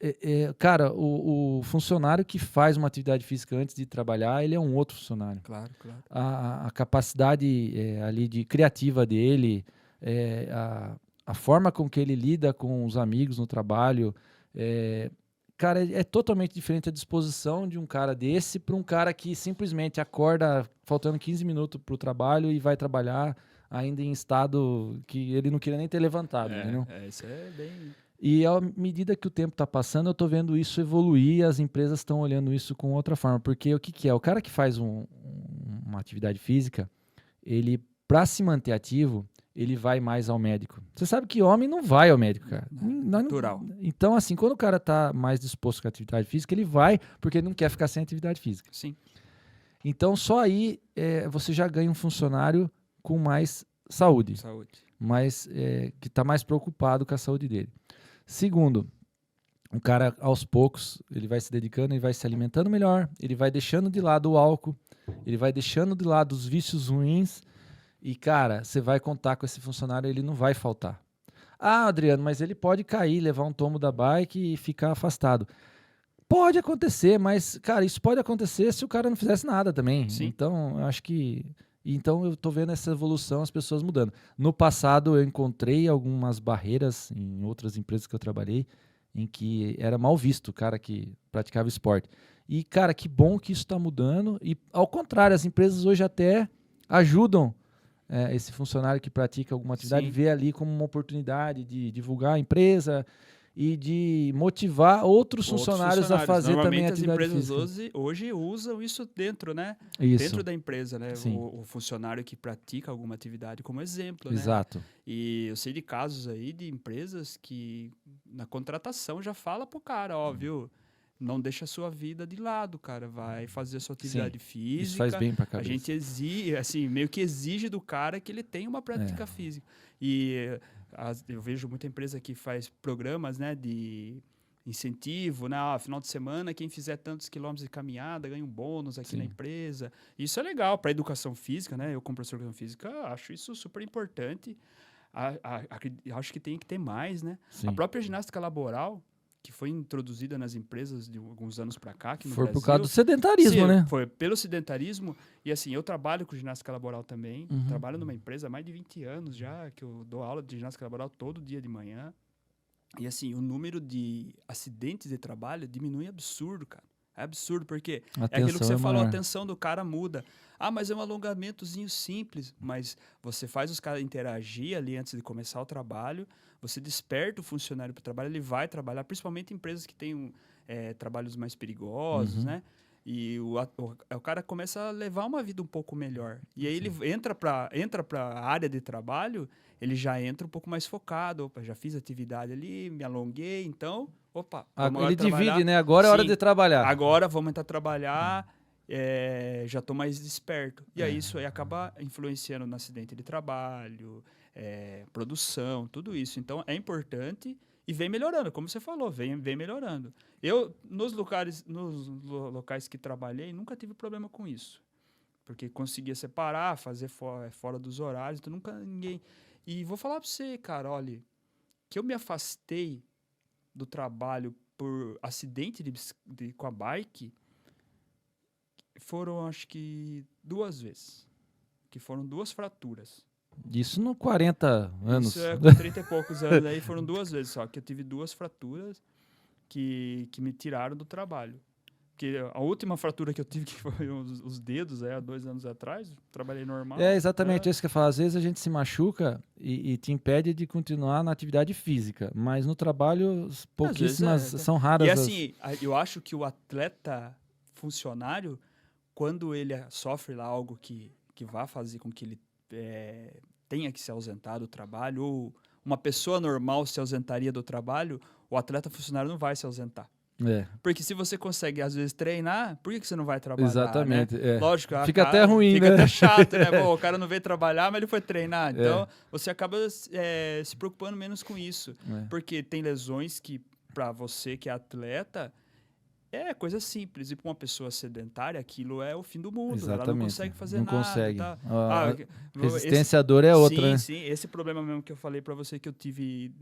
cara, o funcionário que faz uma atividade física antes de trabalhar, ele é um outro funcionário. Claro, claro. A capacidade ali de criativa dele, a forma com que ele lida com os amigos no trabalho, cara, é totalmente diferente a disposição de um cara desse para um cara que simplesmente acorda faltando 15 minutos para o trabalho e vai trabalhar ainda em estado que ele não queria nem ter levantado, entendeu? Isso é bem... E à medida que o tempo está passando, eu estou vendo isso evoluir e as empresas estão olhando isso com outra forma. Porque o que é? O cara que faz uma atividade física, ele, para se manter ativo, ele vai mais ao médico. Você sabe que homem não vai ao médico, cara. Natural. Então, assim, quando o cara está mais disposto com a atividade física, ele vai porque ele não quer ficar sem atividade física. Sim. Então, só aí você já ganha um funcionário com mais saúde. Mas que está mais preocupado com a saúde dele. Segundo, o cara, aos poucos, ele vai se dedicando, ele vai se alimentando melhor, ele vai deixando de lado o álcool, ele vai deixando de lado os vícios ruins e, cara, você vai contar com esse funcionário, ele não vai faltar. Ah, Adriano, mas ele pode cair, levar um tombo da bike e ficar afastado. Pode acontecer, mas, cara, isso pode acontecer se o cara não fizesse nada também. Sim. Então, eu acho que... Então, eu tô vendo essa evolução, as pessoas mudando. No passado, eu encontrei algumas barreiras em outras empresas que eu trabalhei, em que era mal visto o cara que praticava esporte. E, cara, que bom que isso está mudando. E, ao contrário, as empresas hoje até ajudam esse funcionário que pratica alguma atividade, ver ali como uma oportunidade de divulgar a empresa e de motivar outros funcionários a fazer também atividade física. As empresas hoje usam isso dentro, né? Isso. Dentro da empresa, né? Sim. O funcionário que pratica alguma atividade como exemplo, Exato. né? E eu sei de casos aí de empresas que na contratação já fala pro cara, ó, viu? Não deixa a sua vida de lado, cara. Vai fazer a sua atividade física. Isso faz bem pra cabeça. A gente exige, assim, meio que exige do cara que ele tenha uma prática física. E eu vejo muita empresa que faz programas, né, de incentivo, né? Final de semana, quem fizer tantos quilômetros de caminhada ganha um bônus aqui na empresa. Isso é legal para a educação física, né? Eu, como professor de educação física, acho isso super importante. Acho que tem que ter mais, né? Sim. A própria ginástica laboral, que foi introduzida nas empresas de alguns anos para cá, aqui no Foi Brasil. por causa do sedentarismo, né? Foi pelo sedentarismo. E assim, eu trabalho com ginástica laboral também. Trabalho numa empresa há mais de 20 anos já, que eu dou aula de ginástica laboral todo dia de manhã. E assim, o número de acidentes de trabalho diminui absurdo, cara. É absurdo, porque é aquilo que você falou, a atenção do cara muda. Ah, mas é um alongamentozinho simples. Mas você faz os caras interagir ali antes de começar o trabalho, você desperta o funcionário para o trabalho, ele vai trabalhar, principalmente em empresas que têm trabalhos mais perigosos, né? E o cara começa a levar uma vida um pouco melhor. E aí ele entra para a área de trabalho, ele já entra um pouco mais focado. Opa, já fiz atividade ali, me alonguei, então... Opa, ele divide, né? Agora é hora de trabalhar. Agora vamos entrar a trabalhar. já estou mais desperto. E aí isso aí acaba influenciando no acidente de trabalho, produção, tudo isso. Então é importante e vem melhorando, como você falou, vem melhorando. Eu, nos locais que trabalhei, nunca tive problema com isso. Porque conseguia separar, fazer fora dos horários, então nunca ninguém... E vou falar para você, cara, olha, que eu me afastei do trabalho por acidente com a bike, foram, acho que, 2 vezes. Que foram 2 fraturas. Isso no 40 anos. Isso com 30 e poucos anos, aí foram 2 vezes só, que eu tive 2 fraturas que me tiraram do trabalho. Porque a última fratura que eu tive, que foi os dedos, há 2 anos atrás, trabalhei normal. É exatamente isso que eu falo. Às vezes a gente se machuca e te impede de continuar na atividade física, mas no trabalho pouquíssimas, são raras. E assim, eu acho que o atleta funcionário, quando ele sofre lá algo que vá fazer com que ele tenha que se ausentar do trabalho, ou uma pessoa normal se ausentaria do trabalho, o atleta funcionário não vai se ausentar. Porque se você consegue, às vezes, treinar, por que você não vai trabalhar? Exatamente. Né? Lógico, fica até ruim, fica né? até chato, né? Bom, o cara não veio trabalhar, mas ele foi treinar. Então, você acaba se preocupando menos com isso. Porque tem lesões que, para você que é atleta, é coisa simples. E para uma pessoa sedentária, aquilo é o fim do mundo. Exatamente. Ela não consegue fazer não nada. Consegue. Tá? Resistência à dor é outra, né? Sim, esse problema mesmo que eu falei para você que eu tive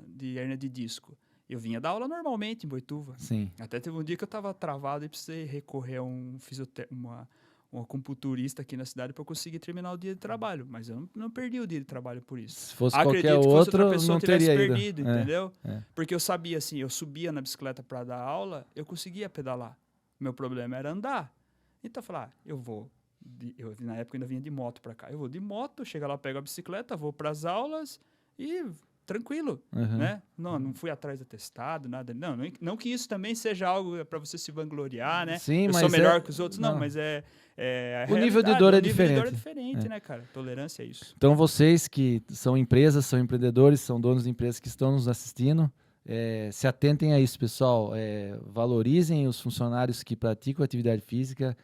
de hérnia de disco. Eu vinha dar aula normalmente em Boituva. Sim. Até teve um dia que eu estava travado e precisei recorrer a um acupunturista aqui na cidade para eu conseguir terminar o dia de trabalho. Mas eu não perdi o dia de trabalho por isso. Se fosse qualquer outro, não teria perdido, ido. Entendeu? Porque eu sabia, assim, eu subia na bicicleta para dar aula, eu conseguia pedalar. Meu problema era andar. Então eu falei, eu na época ainda vinha de moto para cá. Eu vou de moto, chego lá, pego a bicicleta, vou para as aulas e... tranquilo, né? Não fui atrás de atestado, nada. Não que isso também seja algo para você se vangloriar, né? Sim, eu mas sou melhor que os outros. Não, mas o nível de dor é diferente. O nível de dor é diferente, né, cara? Tolerância é isso. Então, vocês que são empresas, são empreendedores, são donos de empresas que estão nos assistindo, se atentem a isso, pessoal. Valorizem os funcionários que praticam atividade física,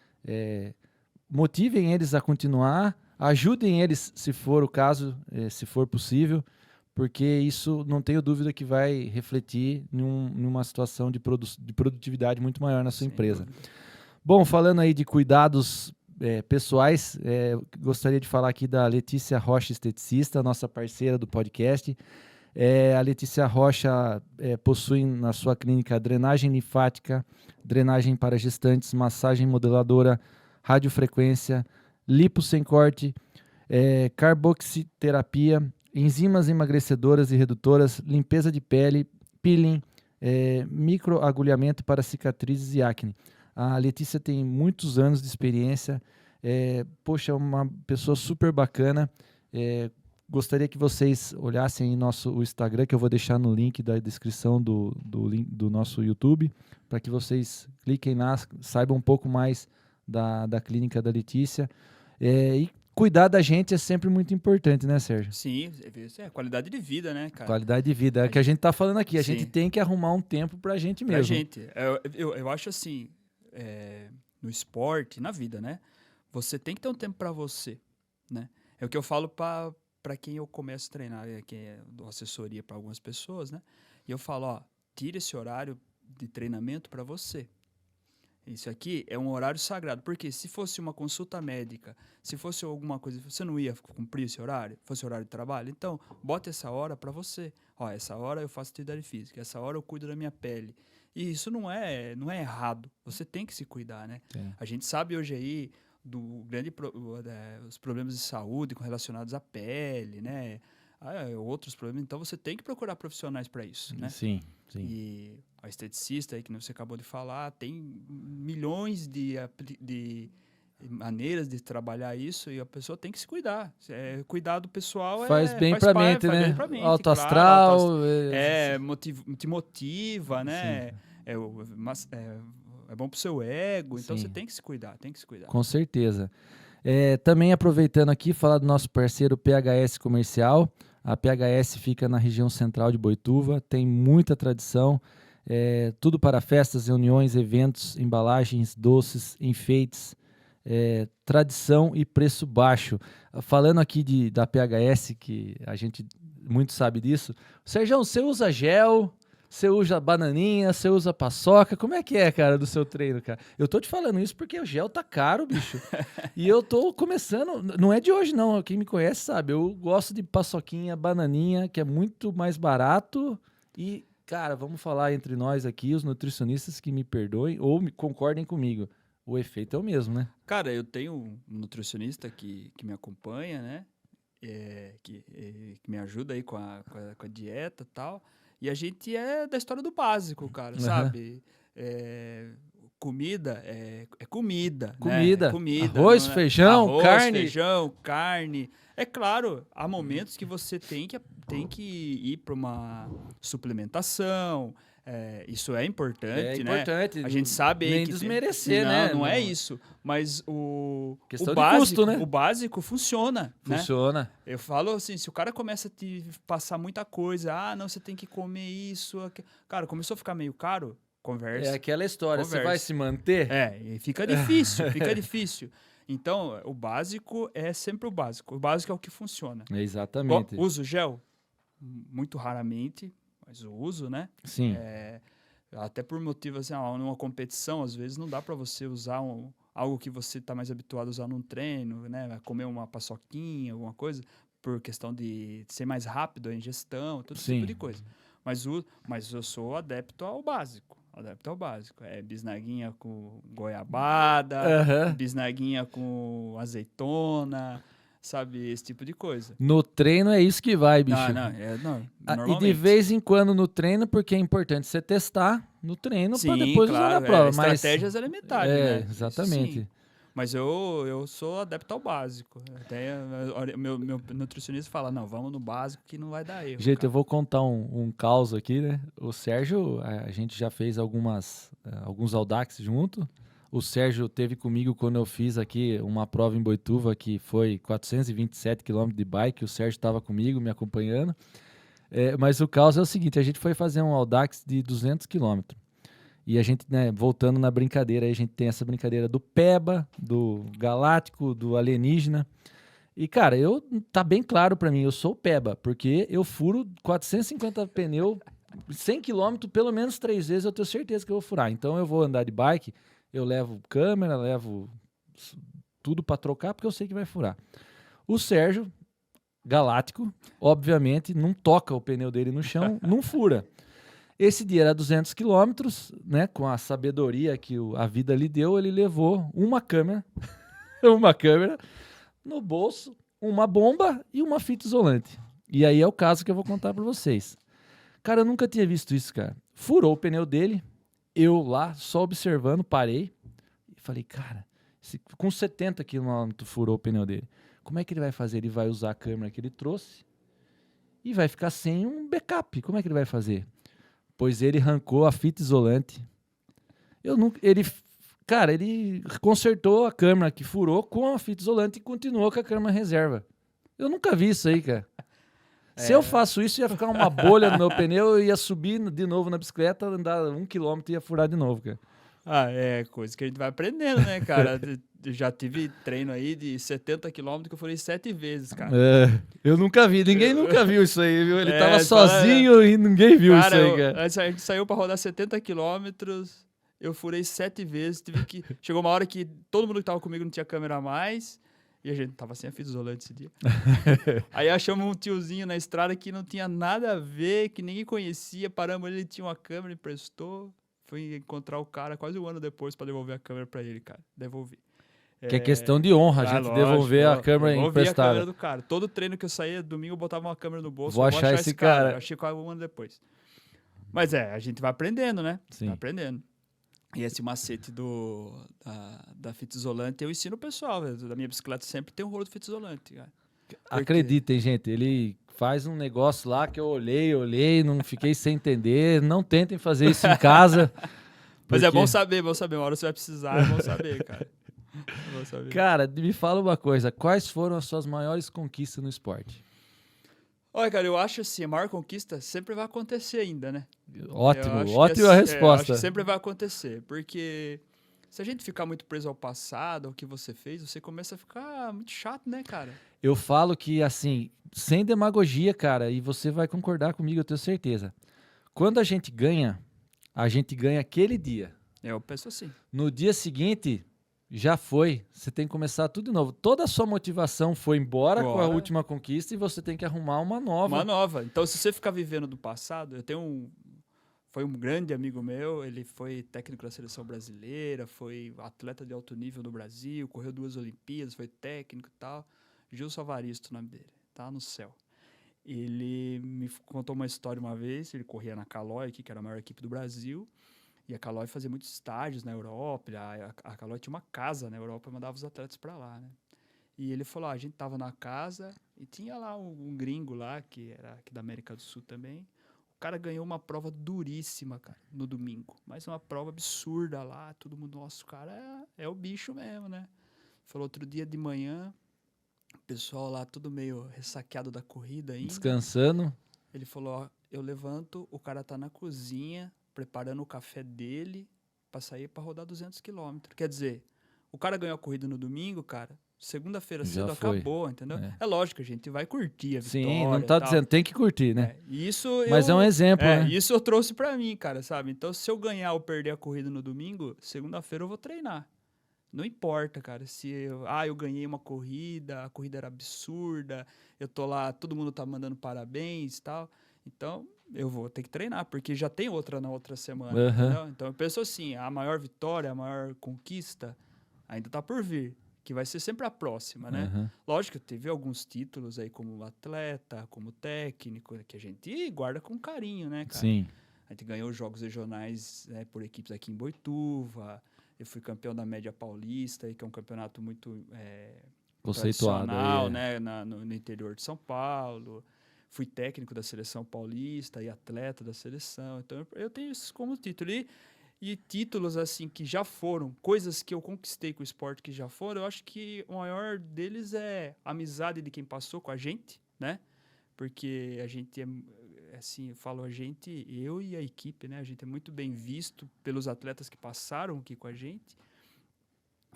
motivem eles a continuar, ajudem eles, se for o caso, se for possível, porque isso, não tenho dúvida, que vai refletir numa situação de produtividade muito maior na sua empresa. Bom, falando aí de cuidados pessoais, gostaria de falar aqui da Letícia Rocha, esteticista, nossa parceira do podcast. A Letícia Rocha possui na sua clínica drenagem linfática, drenagem para gestantes, massagem modeladora, radiofrequência, lipo sem corte, carboxiterapia, enzimas emagrecedoras e redutoras, limpeza de pele, peeling, microagulhamento para cicatrizes e acne. A Letícia tem muitos anos de experiência, poxa, uma pessoa super bacana. Gostaria que vocês olhassem o Instagram, que eu vou deixar no link da descrição do nosso YouTube, para que vocês cliquem lá, saibam um pouco mais da clínica da Letícia. E cuidar da gente é sempre muito importante, né, Sérgio? Sim, qualidade de vida, né, cara? Qualidade de vida, é o que a gente tá falando aqui. A gente tem que arrumar um tempo pra gente mesmo. Pra gente. Eu acho assim, no esporte, na vida, né? Você tem que ter um tempo pra você, né? É o que eu falo pra quem eu começo a treinar, quem dou assessoria pra algumas pessoas, né? E eu falo, tira esse horário de treinamento pra você. Isso aqui é um horário sagrado, porque se fosse uma consulta médica, se fosse alguma coisa, você não ia cumprir esse horário, fosse horário de trabalho, então bota essa hora para você. Essa hora eu faço atividade física, essa hora eu cuido da minha pele. E isso não é errado, você tem que se cuidar, né? A gente sabe hoje aí os problemas de saúde relacionados à pele, né? Outros problemas, então você tem que procurar profissionais para isso, né? Sim. E a esteticista aí que você acabou de falar, tem milhões de maneiras de trabalhar isso e a pessoa tem que se cuidar. Cuidado pessoal faz bem para a mente, né? Bem pra mente, alto astral. Te motiva, né? É bom pro seu ego, então você tem que se cuidar, Com certeza. Também aproveitando aqui, falar do nosso parceiro PHS Comercial. A PHS fica na região central de Boituva, tem muita tradição, tudo para festas, reuniões, eventos, embalagens, doces, enfeites, tradição e preço baixo. Falando aqui da PHS, que a gente muito sabe disso, Sérgio, você usa gel, você usa bananinha, você usa paçoca, como é que é, cara, do seu treino, cara? Eu tô te falando isso porque o gel tá caro, bicho, e eu tô começando, não é de hoje não, quem me conhece sabe, eu gosto de paçoquinha, bananinha, que é muito mais barato e, cara, vamos falar entre nós aqui, os nutricionistas que me perdoem ou concordem comigo, o efeito é o mesmo, né? Cara, eu tenho um nutricionista que me acompanha, né? Que me ajuda aí com a dieta e tal. E a gente é da história do básico, cara, sabe? Comida é comida, Comida, né? Comida. Arroz, feijão, carne. Feijão, carne. É claro, há momentos que você tem que ir para uma suplementação. Isso é importante, né? A gente sabe aí nem que desmerecer, não, né? Não é isso. Mas Questão o de básico, custo, né? o básico funciona, né? Funciona. Eu falo assim, se o cara começa a te passar muita coisa, não, você tem que comer isso, cara, começou a ficar meio caro, conversa. É aquela história, conversa. Você vai se manter? E fica difícil, fica difícil. Então, o básico é sempre o básico. O básico é o que funciona. Exatamente. Uso gel? Muito raramente, mas eu uso, né? Sim. Até por motivo, assim, numa competição, às vezes não dá para você usar algo que você está mais habituado a usar num treino, né? Comer uma paçoquinha, alguma coisa, por questão de ser mais rápido a ingestão, todo tipo de coisa. Mas eu sou adepto ao básico. Bisnaguinha com goiabada, bisnaguinha com azeitona, sabe? Esse tipo de coisa. No treino é isso que vai, bicho. Normalmente. E de vez em quando no treino, porque é importante você testar no treino para depois usar na prova. Estratégias elementares, né? Exatamente. Mas eu sou adepto ao básico. Até meu nutricionista fala, não, vamos no básico que não vai dar erro. Gente, cara. eu vou contar um caos aqui, né? O Sérgio, a gente já fez alguns Audax junto. O Sérgio teve comigo quando eu fiz aqui uma prova em Boituva, que foi 427 km de bike. O Sérgio estava comigo, me acompanhando. Mas o caos é o seguinte, a gente foi fazer um Audax de 200 km. E a gente, né, voltando na brincadeira, aí a gente tem essa brincadeira do Peba, do Galáctico, do Alienígena. E, cara, tá bem claro pra mim, eu sou o Peba, porque eu furo 450 pneu, 100 km, pelo menos 3 vezes eu tenho certeza que eu vou furar. Então eu vou andar de bike, eu levo câmera, levo tudo pra trocar, porque eu sei que vai furar. O Sérgio, Galáctico, obviamente, não toca o pneu dele no chão, não fura. Esse dia era 200 quilômetros, né? Com a sabedoria que a vida lhe deu, ele levou uma câmera no bolso, uma bomba e uma fita isolante. E aí é o caso que eu vou contar para vocês. Cara, eu nunca tinha visto isso, cara. Furou o pneu dele, eu lá só observando, parei e falei, cara, com 70 quilômetros furou o pneu dele. Como é que ele vai fazer? Ele vai usar a câmera que ele trouxe e vai ficar sem um backup. Como é que ele vai fazer? Pois ele arrancou a fita isolante. Ele consertou a câmera que furou com a fita isolante e continuou com a câmera reserva. Eu nunca vi isso aí, cara. Se eu faço isso, ia ficar uma bolha no meu pneu, eu ia subir de novo na bicicleta, andar 1 km e ia furar de novo, cara. É coisa que a gente vai aprendendo, né, cara? Já tive treino aí de 70 km que eu furei 7 vezes, cara. Eu nunca vi, ninguém nunca viu isso aí, viu? Ele tava sozinho e ninguém viu isso aí, cara. A gente saiu pra rodar 70 km, eu furei 7 vezes, chegou uma hora que todo mundo que tava comigo não tinha câmera a mais, e a gente tava sem a fita isolante esse dia. Aí achamos um tiozinho na estrada que não tinha nada a ver, que ninguém conhecia, paramos ele tinha uma câmera, emprestou, fui encontrar o cara quase um ano depois pra devolver a câmera pra ele, cara. Devolvi. Que é questão de honra, a gente lógico, devolver a câmera emprestada. A câmera do cara. Todo treino que eu saía, domingo eu botava uma câmera no bolso. Vou achar esse cara. Eu achei quase um ano depois. Mas a gente vai aprendendo, né? Sim. Vai aprendendo. E esse macete da fita isolante, eu ensino o pessoal. Da minha bicicleta sempre tem um rolo de fita isolante, cara. Acreditem, gente, ele faz um negócio lá que eu olhei, não fiquei sem entender. Não tentem fazer isso em casa. Mas é bom saber. Uma hora você vai precisar, é bom saber, cara. Cara, me fala uma coisa. Quais foram as suas maiores conquistas no esporte? Olha, cara, eu acho assim, a maior conquista sempre vai acontecer ainda, né? Ótimo, Eu acho que ótima eu acho resposta. que sempre vai acontecer, porque se a gente ficar muito preso ao passado, ao que você fez, você começa a ficar muito chato, né, cara? Eu falo que, assim, sem demagogia, cara, e você vai concordar comigo, eu tenho certeza. Quando a gente ganha aquele dia. Eu penso assim. No dia seguinte, já foi. Você tem que começar tudo de novo. Toda a sua motivação foi embora com a Bora. última conquista e você tem que arrumar uma Uma nova. nova. Então, se você ficar vivendo do passado, eu tenho um. Foi um grande amigo meu, ele foi técnico da seleção brasileira, foi atleta de alto nível no Brasil, correu 2 Olimpíadas, foi técnico e tal. Gilson Avaristo, o nome dele. Tá no céu. Ele me contou uma história uma vez, ele corria na Caloi aqui, que era a maior equipe do Brasil, e a Caloi fazia muitos estágios na Europa, a Caloi tinha uma casa na Europa e mandava os atletas para lá, né? E ele falou, a gente tava na casa e tinha lá um gringo lá, que era aqui da América do Sul também. O cara ganhou uma prova duríssima, cara, no domingo. Mas uma prova absurda lá, todo mundo, nossa, o cara é o bicho mesmo, né? Falou outro dia de manhã, o pessoal lá tudo meio ressaqueado da corrida ainda. Descansando. Ele falou, ó, eu levanto, o cara tá na cozinha, preparando o café dele pra sair pra rodar 200 quilômetros. Quer dizer, o cara ganhou a corrida no domingo, cara, segunda-feira Já cedo foi. acabou, entendeu? É. É lógico, a gente vai curtir a vitória Sim, não e tá tal. dizendo, tem que curtir, né? É, isso Mas é um exemplo, né? Isso eu trouxe pra mim, cara, sabe? Então, se eu ganhar ou perder a corrida no domingo, segunda-feira eu vou treinar. Não importa, cara, se eu ganhei uma corrida, a corrida era absurda, eu tô lá, todo mundo tá mandando parabéns e tal. Então, eu vou ter que treinar, porque já tem outra na outra semana, Aham. entendeu? Então, eu penso assim, a maior vitória, a maior conquista ainda tá por vir, que vai ser sempre a próxima, né? Aham. Lógico, teve alguns títulos aí como atleta, como técnico, que a gente guarda com carinho, né, cara? Sim. A gente ganhou jogos regionais, né, por equipes aqui em Boituva. Eu fui campeão da Média Paulista, que é um campeonato muito Conceituado. tradicional, Aí, né, no interior de São Paulo. Fui técnico da seleção paulista e atleta da seleção. Então, eu tenho isso como título. E títulos, assim, que já foram, coisas que eu conquistei com o esporte que já foram, eu acho que o maior deles é a amizade de quem passou com a gente, né? Porque a gente assim, eu falo a gente, eu e a equipe, né? A gente é muito bem visto pelos atletas que passaram aqui com a gente.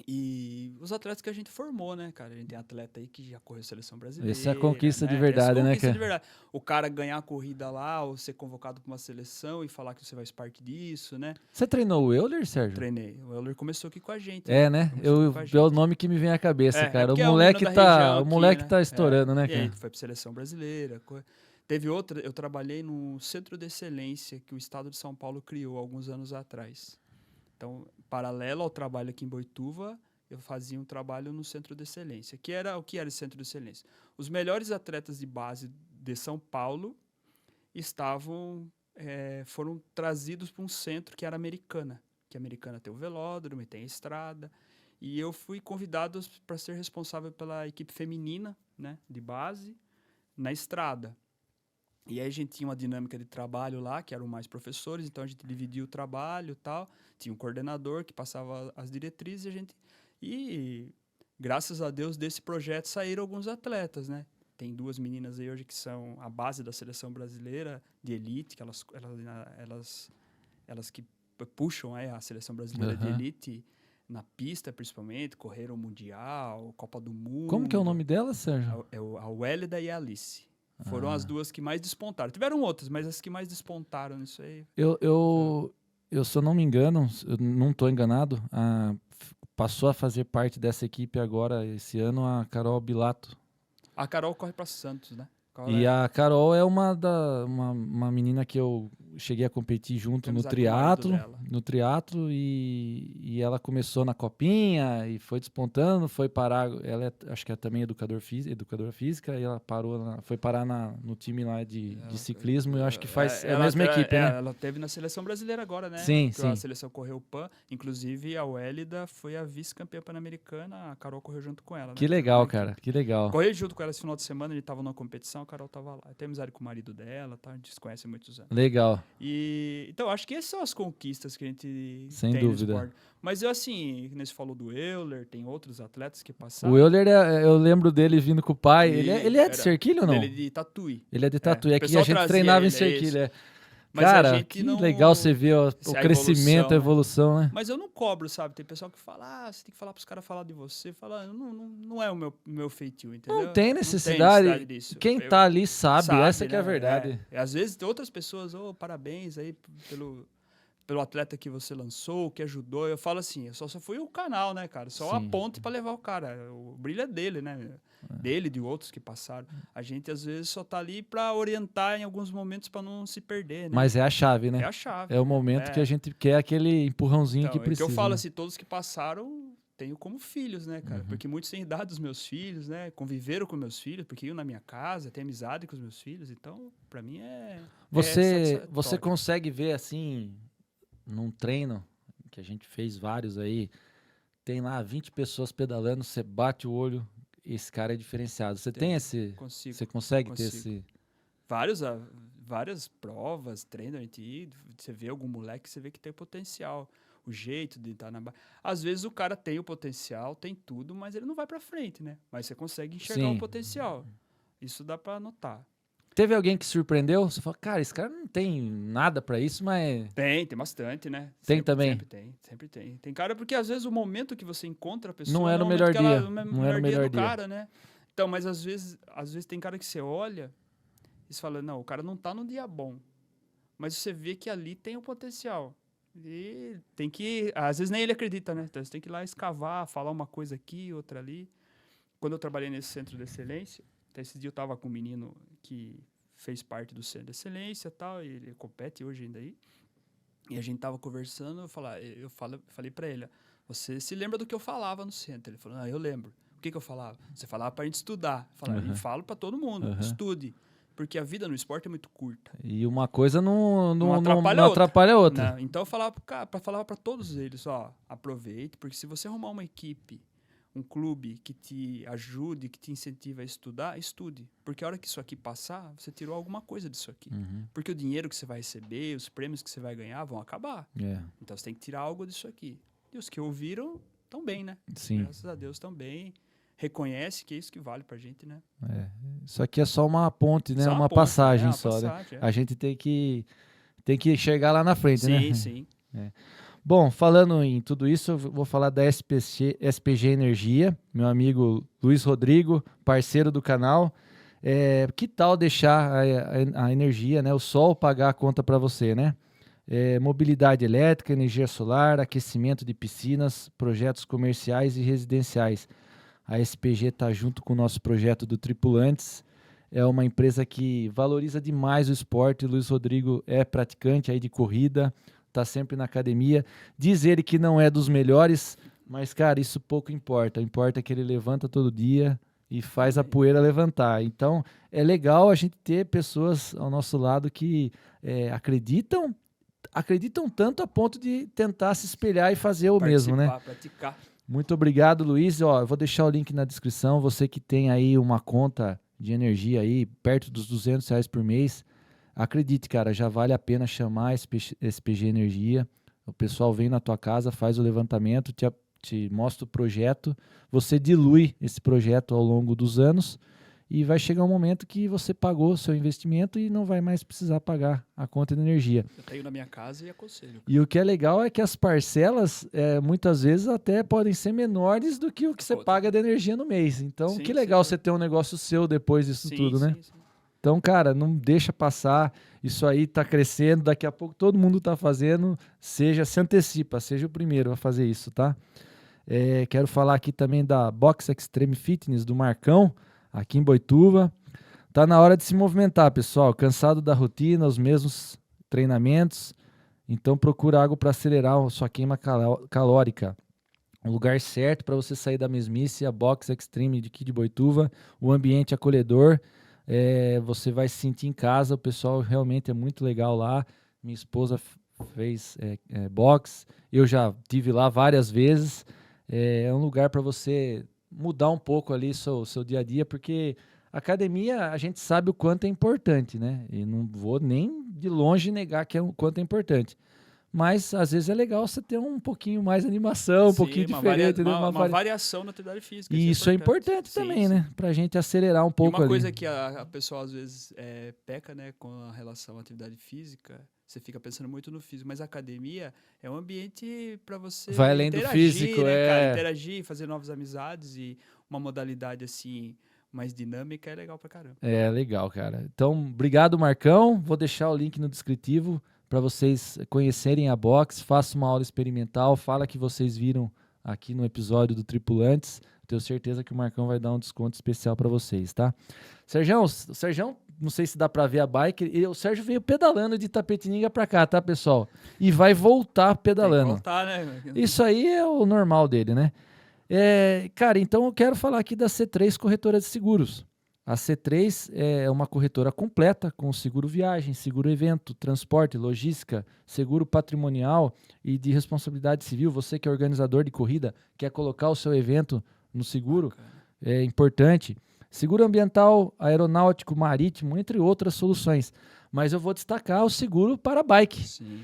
E os atletas que a gente formou, né, cara? A gente tem atleta aí que já correu seleção brasileira. essa é a conquista de né? verdade, Essa é a né, conquista cara? de verdade. O cara ganhar a corrida lá, ou ser convocado para uma seleção e falar que você faz parte disso, né? Você treinou o Euler, Sérgio? Treinei. O Euler começou aqui com a gente. É, né? Começou aqui com a É o gente. nome que me vem à cabeça, cara. porque O é um moleque menino da região o aqui, moleque né? tá estourando, né, E aí, cara? foi para seleção brasileira. Teve outra, eu trabalhei num centro de excelência que o estado de São Paulo criou alguns anos atrás. Então, paralelo ao trabalho aqui em Boituva, eu fazia um trabalho no centro de excelência. O que era esse centro de excelência? Os melhores atletas de base de São Paulo foram trazidos para um centro que era Americana. Que a Americana tem o velódromo e tem a estrada. E eu fui convidado para ser responsável pela equipe feminina, né, de base, na estrada. E aí a gente tinha uma dinâmica de trabalho lá, que eram mais professores, então a gente dividia o trabalho e tal. Tinha um coordenador que passava as diretrizes e graças a Deus desse projeto saíram alguns atletas, né? Tem 2 meninas aí hoje que são a base da seleção brasileira de elite, que elas que puxam a seleção brasileira de elite na pista, principalmente, correram o Mundial, Copa do Mundo. Como que é o nome dela, Sérgio? A Wélida e a Alice. Foram as duas que mais despontaram. Tiveram outras, mas as que mais despontaram nisso aí. Eu, se eu não me engano, eu não estou enganado, passou a fazer parte dessa equipe agora, esse ano, a Carol Bilato. A Carol corre para Santos, né? E a Carol é uma menina que eu cheguei a competir junto no triatlo e ela começou na copinha e foi despontando, foi parar, ela acho que é também educadora física e ela foi parar no time lá de ciclismo, eu acho que faz a mesma equipe, né? Ela teve na seleção brasileira agora, né? Sim, sim. A seleção correu o PAN, inclusive a Wélida foi a vice-campeã pan-americana, a Carol correu junto com ela. Que né? legal, cara, que legal. Corri junto com ela esse final de semana, ele estava numa competição, a Carol tava lá. Eu tenho amizade com o marido dela, tá? A gente se conhece há muitos anos. Legal. Então, acho que essas são as conquistas que a gente Sem tem dúvida. no esporte. Mas eu, assim, como você falou do Euler, tem outros atletas que passaram. O Euler, eu lembro dele vindo com o pai. E Ele é de Cerquilho ou não? Ele é de Tatuí. Ele é de Tatuí. o Aqui a pessoal gente trazia treinava em ele, é Cerquilho. isso. É. Mas a Cara, gente que não- legal você ver o a crescimento, a evolução, né? evolução, né? Mas eu não cobro, sabe? Tem pessoal que fala, você tem que falar pros caras falar de você. Fala, não é o meu feitio, entendeu? Não tem necessidade. disso. Quem Eu- tá ali sabe, essa que é a né? verdade. Às vezes outras pessoas, parabéns aí pelo atleta que você lançou, que ajudou. Eu falo assim, eu só fui o canal, né, cara? Só Sim. a ponte para levar o cara. O brilho é dele, né? Dele, de outros que passaram. A gente, às vezes, só tá ali para orientar em alguns momentos para não se perder, né? Mas é a chave, né? É a chave. É o momento que a gente quer aquele empurrãozinho Então, que precisa. É que eu falo né? assim, todos que passaram, tenho como filhos, né, cara? Porque muitos têm idade dos meus filhos, né? Conviveram com meus filhos, porque iam na minha casa, têm amizade com os meus filhos. Então, para mim Você satisfatório. consegue ver assim, num treino, que a gente fez vários aí, tem lá 20 pessoas pedalando, você bate o olho, esse cara é diferenciado. Você tem esse... Consigo. Você consegue ter consigo. esse... Várias provas, treino, a gente ir, você vê algum moleque, você vê que tem potencial. O jeito de estar na base. Às vezes o cara tem o potencial, tem tudo, mas ele não vai pra frente, né? Mas você consegue enxergar Sim. o potencial. Isso dá pra notar. Teve alguém que surpreendeu? Você fala, cara, esse cara não tem nada pra isso, mas... Tem bastante, né? Tem também? Sempre tem. Tem cara, porque às vezes o momento que você encontra a pessoa Não era é o melhor momento que ela- dia. o melhor dia do cara, né? Então, mas às vezes tem cara que você olha e você fala, não, o cara não tá num dia bom. Mas você vê que ali tem o potencial. E tem que... Às vezes nem ele acredita, né? Então você tem que ir lá escavar, falar uma coisa aqui, outra ali. Quando eu trabalhei nesse centro de excelência, até esse dia eu tava com um menino que fez parte do centro de excelência e tal, e ele compete hoje ainda aí. E a gente tava conversando, eu falei para ele, você se lembra do que eu falava no centro? Ele falou, eu lembro. O que eu falava? Você falava pra gente estudar. Eu falava, e falo para todo mundo, estude. Porque a vida no esporte é muito curta. E uma coisa não atrapalha atrapalha a outra. Né? Então eu falava para todos eles, aproveite, porque se você arrumar uma equipe, um clube que te ajude, que te incentive a estudar, estude. Porque a hora que isso aqui passar, você tirou alguma coisa disso aqui. Porque o dinheiro que você vai receber, os prêmios que você vai ganhar vão acabar. Então você tem que tirar algo disso aqui. E os que ouviram estão bem, né? Sim. Graças a Deus estão bem. Reconhece que é isso que vale pra gente, né? Isso aqui é só uma ponte, né? Só uma ponte, passagem uma só, passagem, né? A gente tem que chegar lá na frente, né? Sim. Bom, falando em tudo isso, eu vou falar da SPG Energia, meu amigo Luiz Rodrigo, parceiro do canal. Que tal deixar a energia, né, o sol pagar a conta para você, né? Mobilidade elétrica, energia solar, aquecimento de piscinas, projetos comerciais e residenciais. A SPG está junto com o nosso projeto do Tripulantes. É uma empresa que valoriza demais o esporte. O Luiz Rodrigo é praticante aí de corrida, tá sempre na academia. Diz ele que não é dos melhores, mas, cara, isso pouco importa. Importa que ele levanta todo dia e faz a poeira levantar. Então, é legal a gente ter pessoas ao nosso lado que acreditam tanto a ponto de tentar se espelhar e fazer o mesmo, né? Praticar. Muito obrigado, Luiz. Eu vou deixar o link na descrição. Você que tem aí uma conta de energia aí perto dos R$200 por mês, acredite, cara, já vale a pena chamar a SPG Energia. O pessoal vem na tua casa, faz o levantamento, te mostra o projeto, você dilui esse projeto ao longo dos anos e vai chegar um momento que você pagou seu investimento e não vai mais precisar pagar a conta de energia. Eu tenho na minha casa e aconselho. E o que é legal é que as parcelas, muitas vezes, até podem ser menores do que o que você paga de energia no mês. Então, Sim, que legal sim. você ter um negócio seu depois disso tudo, né? Sim. Então, cara, não deixa passar. Isso aí tá crescendo, daqui a pouco todo mundo tá fazendo. Se antecipa, seja o primeiro a fazer isso, tá? Quero falar aqui também da Box Extreme Fitness, do Marcão, aqui em Boituva. Tá na hora de se movimentar, pessoal. Cansado da rotina, os mesmos treinamentos. Então procura algo para acelerar a sua queima calórica. Um lugar certo para você sair da mesmice, a Box Extreme aqui de Boituva. O ambiente acolhedor. Você vai se sentir em casa. O pessoal realmente é muito legal lá. Minha esposa fez box. Eu já tive lá várias vezes. É um lugar para você mudar um pouco ali seu dia a dia, porque academia a gente sabe o quanto é importante, né? E não vou nem de longe negar que o quanto é importante. Mas às vezes é legal você ter um pouquinho mais de animação, um pouquinho diferente. Uma variação na atividade física. E isso é importante também, né? Pra gente acelerar um pouco ali. E uma coisa que a pessoa às vezes peca, né, com a relação à atividade física, você fica pensando muito no físico, mas a academia é um ambiente para você vai além do físico, né, cara? Interagir, fazer novas amizades e uma modalidade assim mais dinâmica é legal pra caramba. É legal, cara. Então, obrigado, Marcão. Vou deixar o link no descritivo para vocês conhecerem a box. Faça uma aula experimental. Fala que vocês viram aqui no episódio do Tripulantes. Tenho certeza que o Marcão vai dar um desconto especial para vocês, tá? Serjão, não sei se dá para ver a bike. O Sérgio veio pedalando de Tapetininga para cá, tá, pessoal? E vai voltar pedalando. Tem que voltar, né? Isso aí é o normal dele, né? Cara, então eu quero falar aqui da C3 Corretora de Seguros. A C3 é uma corretora completa com seguro viagem, seguro evento, transporte, logística, seguro patrimonial e de responsabilidade civil. Você que é organizador de corrida, quer colocar o seu evento no seguro, é importante. Seguro ambiental, aeronáutico, marítimo, entre outras soluções. Mas eu vou destacar o seguro para bike. Sim.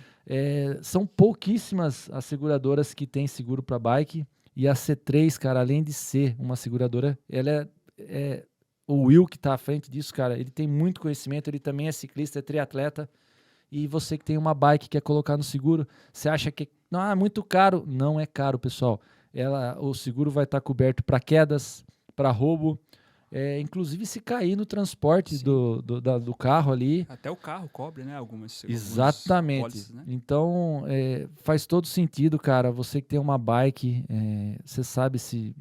São pouquíssimas as seguradoras que têm seguro para bike. E a C3, cara, além de ser uma seguradora, ela o Will que está à frente disso, cara, ele tem muito conhecimento, ele também é ciclista, é triatleta. E você que tem uma bike quer colocar no seguro, você acha que não é muito caro? Não é caro, pessoal. O seguro vai estar coberto para quedas, para roubo, inclusive se cair no transporte do carro ali. Até o carro cobre, né? Algumas Exatamente. Pólices, né? Então, faz todo sentido, cara. Você que tem uma bike, você sabe se...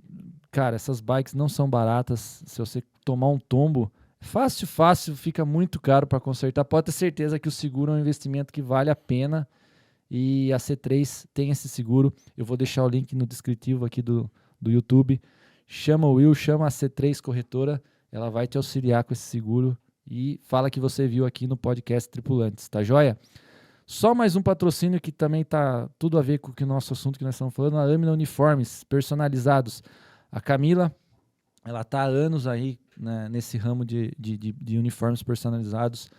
Cara, essas bikes não são baratas. Se você tomar um tombo, fácil, fica muito caro para consertar. Pode ter certeza que o seguro é um investimento que vale a pena. E a C3 tem esse seguro. Eu vou deixar o link no descritivo aqui do YouTube. Chama o Will, chama a C3 Corretora. Ela vai te auxiliar com esse seguro. E fala que você viu aqui no podcast Tripulantes, tá joia? Só mais um patrocínio que também tá tudo a ver com o nosso assunto que nós estamos falando. A Amina Uniformes Personalizados. A Camila, ela tá há anos aí, né, nesse ramo de uniformes personalizados.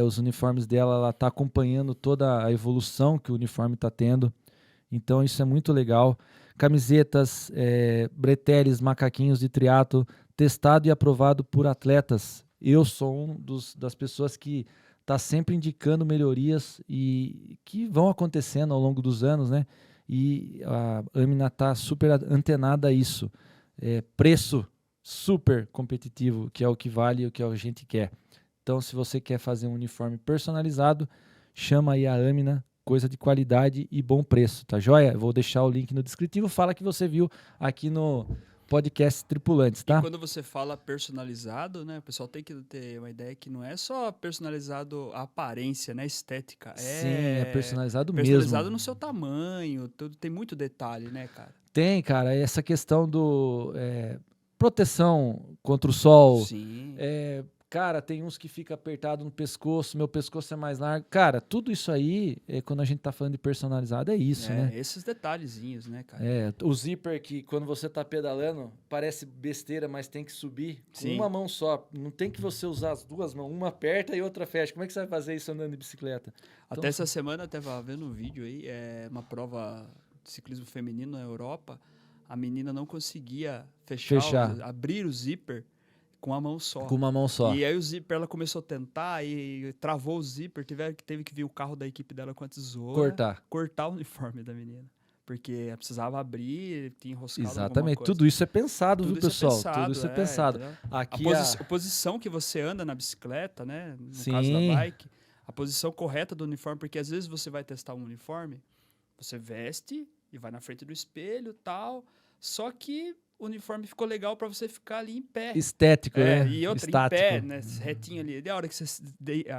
Os uniformes dela, ela tá acompanhando toda a evolução que o uniforme está tendo. Então isso é muito legal. Camisetas, breteles, macaquinhos de triatlo, testado e aprovado por atletas. Eu sou das pessoas que está sempre indicando melhorias e que vão acontecendo ao longo dos anos, né? E a Amina está super antenada a isso. Preço super competitivo, que é o que vale e o que a gente quer. Então, se você quer fazer um uniforme personalizado, chama aí a Amina, coisa de qualidade e bom preço, tá joia? Vou deixar o link no descritivo, fala que você viu aqui no podcast Tripulantes, tá? E quando você fala personalizado, né, o pessoal tem que ter uma ideia que não é só personalizado a aparência, né, estética. Sim, é personalizado mesmo. Personalizado no seu tamanho, tudo, tem muito detalhe, né, cara? Tem, cara, essa questão do proteção contra o sol. Sim. Cara, tem uns que fica apertado no pescoço, meu pescoço é mais largo. Cara, tudo isso aí, quando a gente tá falando de personalizado, é isso, né? Esses detalhezinhos, né, cara? O zíper que quando você tá pedalando, parece besteira, mas tem que subir com Sim. uma mão só. Não tem que você usar as duas mãos, uma aperta e outra fecha. Como é que você vai fazer isso andando de bicicleta? Até essa semana eu tava vendo um vídeo aí, uma prova de ciclismo feminino na Europa, a menina não conseguia abrir o zíper com a mão só. Com uma mão só. E aí o zíper, ela começou a tentar e travou o zíper, teve que vir o carro da equipe dela com a tesoura. Cortar o uniforme da menina. Porque ela precisava abrir, tinha enroscado Exatamente. alguma coisa. Tudo isso é pensado, viu, pessoal? Tudo isso é pensado. Aqui a posição que você anda na bicicleta, né? No Sim. caso da bike, a posição correta do uniforme, porque às vezes você vai testar um uniforme, você veste e vai na frente do espelho e tal, só que o uniforme ficou legal para você ficar ali em pé. Estético, né? E outra, estático. Em pé, né? Retinho ali. Da hora que você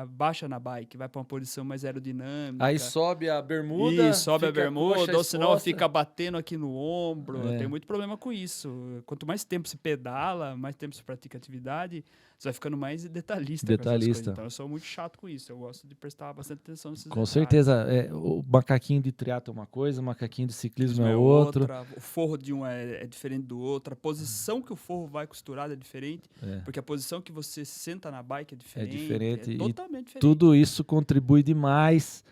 baixa na bike, vai para uma posição mais aerodinâmica. Aí sobe a bermuda. E sobe a bermuda, ou senão exposta. fica batendo aqui no ombro. Tem muito problema com isso. Quanto mais tempo você pedala, mais tempo você pratica atividade, você vai ficando mais detalhista. Com essas coisas. Então eu sou muito chato com isso. Eu gosto de prestar bastante atenção nesses detalhes. Com certeza. O macaquinho de triatlo é uma coisa, o macaquinho de ciclismo é outra. O forro de um é diferente do outro. A posição que o forro vai costurado é diferente. Porque a posição que você senta na bike é diferente. É diferente. É totalmente diferente. Tudo isso contribui demais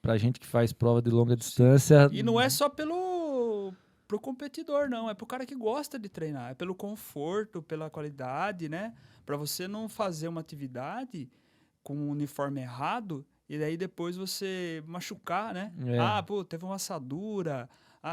Pra gente que faz prova de longa distância. E não é só pro competidor, não. É pro cara que gosta de treinar. É pelo conforto, pela qualidade, né? Pra você não fazer uma atividade com o uniforme errado e daí depois você machucar, né? É. Pô, teve uma assadura.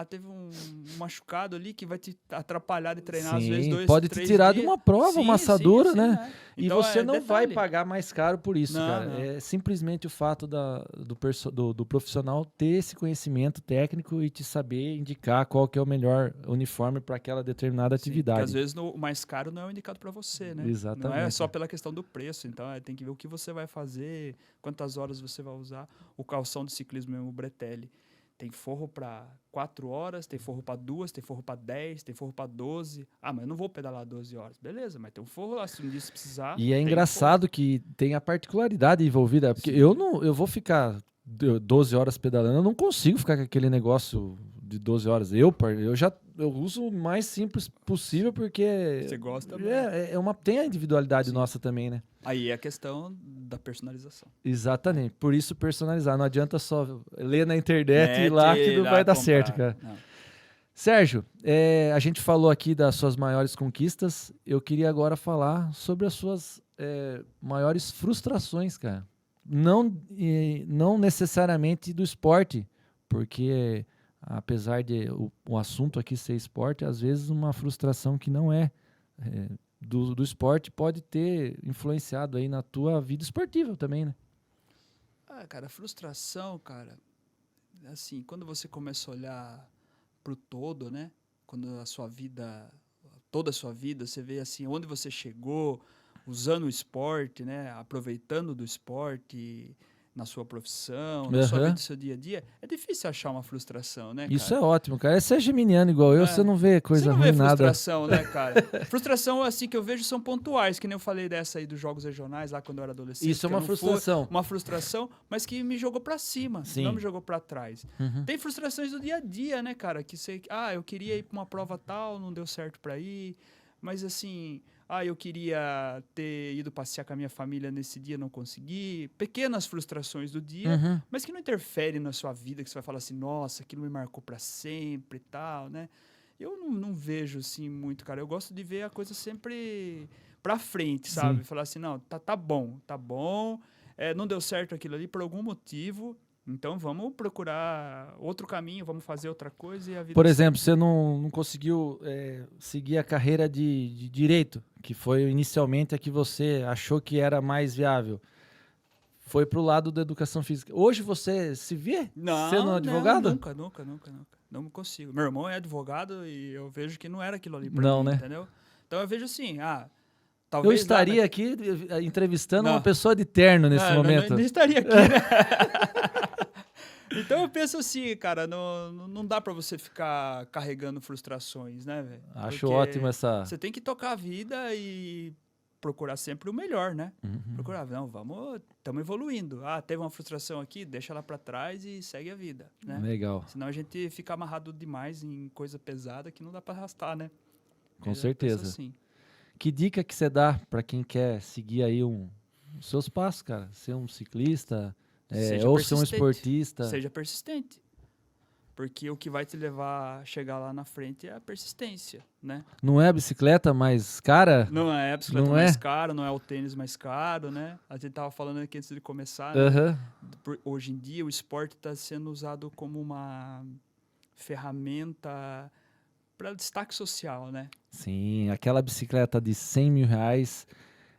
Teve um machucado ali que vai te atrapalhar de treinar às vezes 2, pode te 3 tirar de dias. uma prova, uma assadura, sim, né? E Então, você não vai detalhe. pagar mais caro por isso, Não, cara. não. É simplesmente o fato do profissional ter esse conhecimento técnico e te saber indicar qual que é o melhor uniforme para aquela determinada Sim, atividade. porque às vezes o mais caro não é o indicado para você, né? Exatamente. Não é só pela questão do preço. Então, tem que ver o que você vai fazer, quantas horas você vai usar. O calção de ciclismo mesmo, o Bretelli. Tem forro para 4 horas, tem forro para 2, tem forro para 10, tem forro para 12. Mas eu não vou pedalar 12 horas. Beleza, mas tem um forro lá, se um dia você precisar. E é engraçado que tem a particularidade envolvida, porque eu vou ficar 12 horas pedalando, eu não consigo ficar com aquele negócio de 12 horas. Eu uso o mais simples possível, porque Você gosta tem a individualidade nossa também, né? Aí é a questão da personalização. Exatamente. Por isso personalizar. Não adianta só ler na internet e ir lá que não vai dar certo, cara. Não. Sérgio, a gente falou aqui das suas maiores conquistas. Eu queria agora falar sobre as suas maiores frustrações, cara. Não necessariamente do esporte, porque apesar de o assunto aqui ser esporte, às vezes uma frustração que não é do esporte pode ter influenciado aí na tua vida esportiva também, né? Cara, frustração, cara, assim, quando você começa a olhar pro todo, né? Quando toda a sua vida, você vê assim, onde você chegou, usando o esporte, né? Aproveitando do esporte na sua profissão, na sua vida, no seu dia a dia, é difícil achar uma frustração, né, cara? Isso é ótimo, cara. Você é geminiano igual eu, você não vê coisa ruim, nada. Frustração, né, cara? Frustração, assim, que eu vejo são pontuais, que nem eu falei dessa aí dos jogos regionais, lá quando eu era adolescente. Isso é uma frustração. Uma frustração, mas que me jogou pra cima, não me jogou pra trás. Tem frustrações do dia a dia, né, cara? Que você, eu queria ir pra uma prova tal, não deu certo pra ir, mas assim... eu queria ter ido passear com a minha família nesse dia, não consegui. Pequenas frustrações do dia, mas que não interferem na sua vida, que você vai falar assim, nossa, aquilo me marcou pra sempre e tal, né? Eu não vejo, assim, muito, cara. Eu gosto de ver a coisa sempre pra frente, sabe? Falar assim, não, tá bom. Não deu certo aquilo ali por algum motivo, então vamos procurar outro caminho, vamos fazer outra coisa e a vida... Por exemplo, você não conseguiu seguir a carreira de direito, que foi inicialmente a que você achou que era mais viável. Foi pro lado da educação física. Hoje você se vê sendo advogado? Nunca. Não consigo. Meu irmão é advogado e eu vejo que não era aquilo ali pra mim, né? entendeu? Então eu vejo assim, talvez... Eu estaria aqui entrevistando uma pessoa de terno nesse momento. Não estaria aqui, né? Então eu penso assim, cara, não dá pra você ficar carregando frustrações, né, velho? Acho ótimo essa... Você tem que tocar a vida e procurar sempre o melhor, né? Procurar, estamos evoluindo. Teve uma frustração aqui, deixa ela pra trás e segue a vida, né? Legal. Senão a gente fica amarrado demais em coisa pesada que não dá pra arrastar, né? Com certeza. Assim. Que dica que você dá pra quem quer seguir aí os seus passos, cara? Ser um ciclista... ou ser um esportista. Seja persistente. Porque o que vai te levar a chegar lá na frente é a persistência, né? Não é a bicicleta mais cara? Não é a bicicleta mais cara, não é o tênis mais caro, né? A gente tava falando aqui antes de começar, né? Hoje em dia o esporte está sendo usado como uma ferramenta para destaque social, né? Sim, aquela bicicleta de 100 mil reais...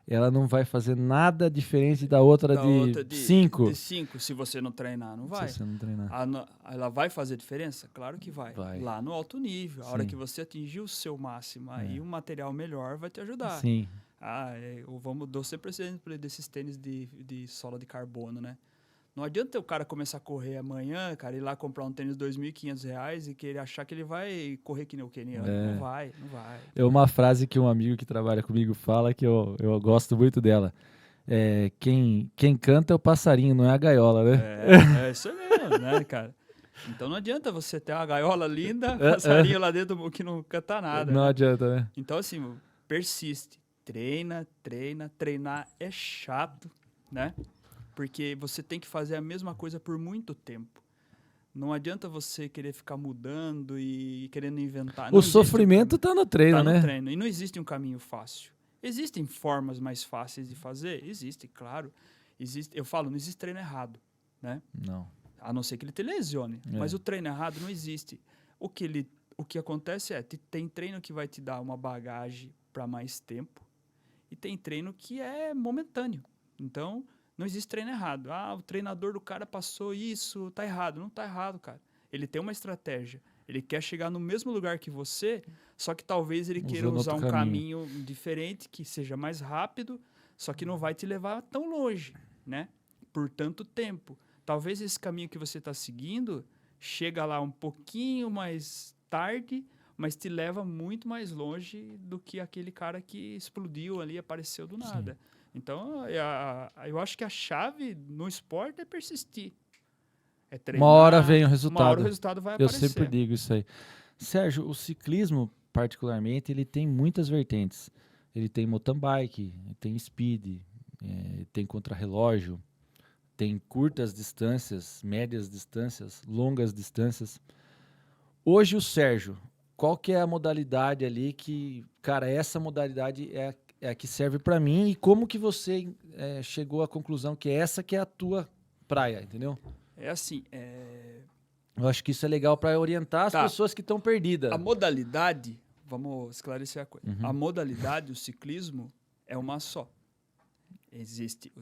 ela não vai fazer nada diferente da outra de 5. De 5, se você não treinar, não vai. Se você não treinar. Ela vai fazer diferença? Claro que vai. Lá no alto nível. A hora Sim. que você atingir o seu máximo, aí um material melhor vai te ajudar. Sim. Dou sempre esse exemplo desses tênis de sola de carbono, né? Não adianta o cara começar a correr amanhã, cara, ir lá comprar um tênis de R$2.500 e querer achar que ele vai correr que nem o keniano. Não vai. É uma frase que um amigo que trabalha comigo fala que eu gosto muito dela. Quem canta é o passarinho, não é a gaiola, né? É isso mesmo, né, cara? Então não adianta você ter uma gaiola linda, passarinho lá dentro que não canta nada. Não né? adianta, né? Então, assim, persiste. Treina. Treinar é chato, né? Porque você tem que fazer a mesma coisa por muito tempo. Não adianta você querer ficar mudando e querendo inventar. Não O existe sofrimento tá no treino, tá no né? treino. E não existe um caminho fácil. Existem formas mais fáceis de fazer? Existe, claro. Eu falo, não existe treino errado, né? Não. A não ser que ele te lesione. É. Mas o treino errado não existe. O que acontece é, tem treino que vai te dar uma bagagem para mais tempo e tem treino que é momentâneo. Então, não existe treino errado. Ah, o treinador do cara passou isso, tá errado. Não tá errado, cara. Ele tem uma estratégia. Ele quer chegar no mesmo lugar que você, só que talvez ele queira Usando usar outro um caminho diferente, que seja mais rápido, só que não vai te levar tão longe, né? Por tanto tempo. Talvez esse caminho que você está seguindo chega lá um pouquinho mais tarde, mas te leva muito mais longe do que aquele cara que explodiu ali, apareceu do nada. Sim. Então, eu acho que a chave no esporte é persistir. É Uma treinar. hora vem o Uma hora resultado. o resultado vai Eu aparecer. sempre digo isso aí. Sérgio, o ciclismo, particularmente, ele tem muitas vertentes. Ele tem mountain bike, tem speed, tem contrarrelógio, tem curtas distâncias, médias distâncias, longas distâncias. Hoje o Sérgio, qual que é a modalidade ali que, cara, essa modalidade é a que serve para mim e como que você chegou à conclusão que essa que é a tua praia, entendeu? É assim, Eu acho que isso é legal para orientar as Tá. pessoas que estão perdidas. a modalidade, vamos esclarecer a coisa. Uhum. A modalidade, o ciclismo, é uma só. Existe,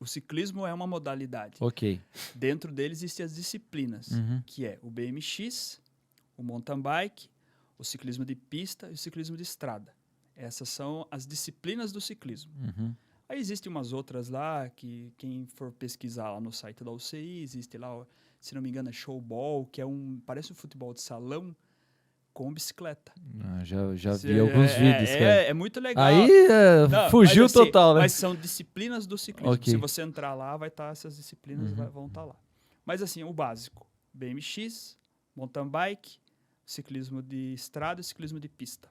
o ciclismo é uma modalidade. Ok. Dentro dele existem as disciplinas, Uhum. que é o BMX, o mountain bike, o ciclismo de pista e o ciclismo de estrada. Essas são as disciplinas do ciclismo. Uhum. Aí existem umas outras lá, que quem for pesquisar lá no site da UCI, existe lá, se não me engano, é showball, que parece um futebol de salão com bicicleta. Já vi alguns vídeos, cara. É muito legal. Aí Não, fugiu mas assim, total, né? Mas são disciplinas do ciclismo. Ok. Se você entrar lá, vai estar essas disciplinas, Uhum. vão estar lá. Mas assim, o básico: BMX, mountain bike, ciclismo de estrada e ciclismo de pista.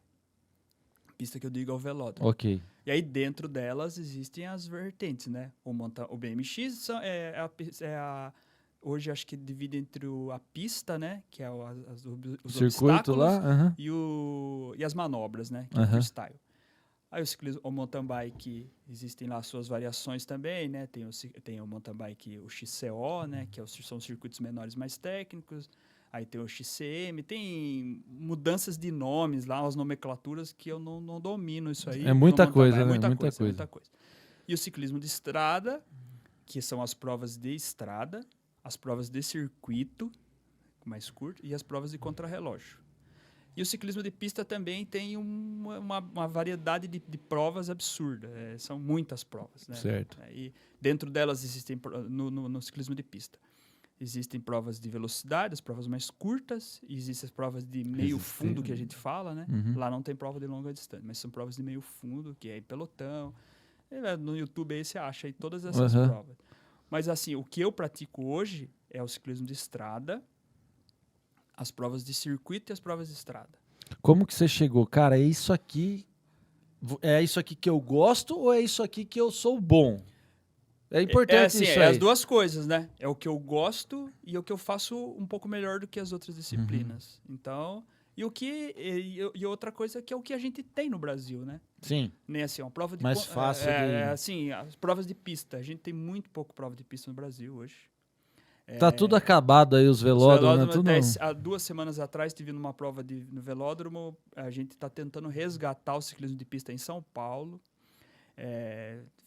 Pista que eu digo é o velódromo. Ok. E aí dentro delas existem as vertentes, né? O BMX hoje acho que divide entre a pista, né? Que é os Circuito obstáculos, lá? Aham. e as manobras, né? Que é o Aham. freestyle. Aí o mountain bike, existem lá suas variações também, né? Tem o mountain bike, o XCO, né? Que são circuitos menores mais técnicos. Aí tem o XCM, tem mudanças de nomes lá, as nomenclaturas que eu não domino isso aí. É muita no mountain coisa, bike. né? É Muita muita coisa. E o ciclismo de estrada, que são as provas de estrada, as provas de circuito, mais curto, e as provas de contrarrelógio. E o ciclismo de pista também tem uma variedade de provas absurda. São muitas provas, né? Certo. E dentro delas existem, no ciclismo de pista, existem provas de velocidade, as provas mais curtas, e existem as provas de meio fundo, que a gente fala, né? Uhum. Lá não tem prova de longa distância, mas são provas de meio fundo, que é em pelotão. No YouTube aí você acha aí todas essas Uhum. provas. Mas assim, o que eu pratico hoje é o ciclismo de estrada, as provas de circuito e as provas de estrada. Como que você chegou? Cara, é isso aqui que eu gosto ou é isso aqui que eu sou bom? É importante isso aí. É as duas coisas, né? É o que eu gosto e é o que eu faço um pouco melhor do que as outras disciplinas. Então, e outra coisa que é o que a gente tem no Brasil, né? Sim. Nem assim, uma prova de Mais fácil assim, as provas de pista. A gente tem muito pouco prova de pista no Brasil hoje. Tá tudo acabado aí, os velódromos, né? Tudo... Há 2 semanas atrás, estive numa prova no velódromo. A gente está tentando resgatar o ciclismo de pista em São Paulo.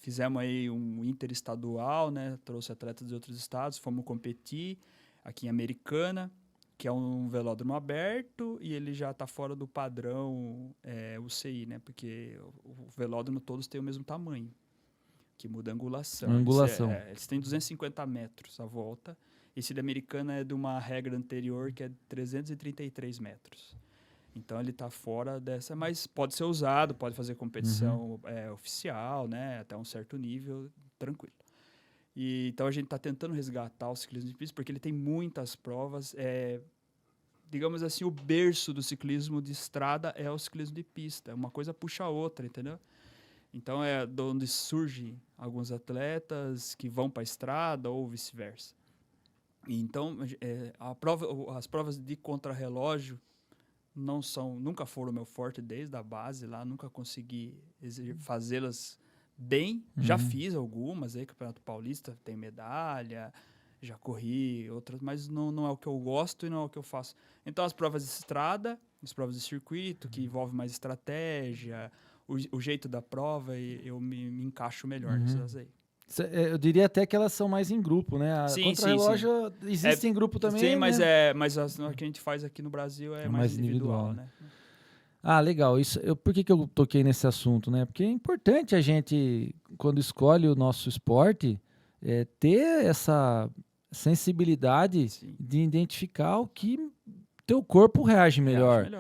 Fizemos aí um interestadual, né? Trouxe atletas de outros estados, fomos competir aqui em Americana, que é um velódromo aberto e ele já está fora do padrão UCI, né? Porque o velódromo todos têm o mesmo tamanho, que muda a angulação. Eles têm 250 metros a volta. Esse da Americana é de uma regra anterior que é 333 metros. Então ele está fora dessa, mas pode ser usado, pode fazer competição oficial, né? Até um certo nível, tranquilo. Então a gente está tentando resgatar o ciclismo de pista, porque ele tem muitas provas. Digamos assim, o berço do ciclismo de estrada é o ciclismo de pista. Uma coisa puxa a outra, entendeu? Então é de onde surgem alguns atletas que vão para a estrada ou vice-versa. Então as provas de contrarrelógio nunca foram meu forte desde a base lá, nunca consegui fazê-las bem. Já fiz algumas aí, Campeonato Paulista tem medalha, já corri outras, mas não é o que eu gosto e não é o que eu faço. Então as provas de estrada, as provas de circuito, que envolvem mais estratégia, o jeito da prova, eu me encaixo melhor nessas aí. Eu diria até que elas são mais em grupo, né? A contrarrelógio existe em grupo também, sim, mas né? mas o que a gente faz aqui no Brasil é mais individual, né? Ah, legal. Por que eu toquei nesse assunto, né? Porque é importante a gente, quando escolhe o nosso esporte, ter essa sensibilidade de identificar o que teu corpo reage melhor.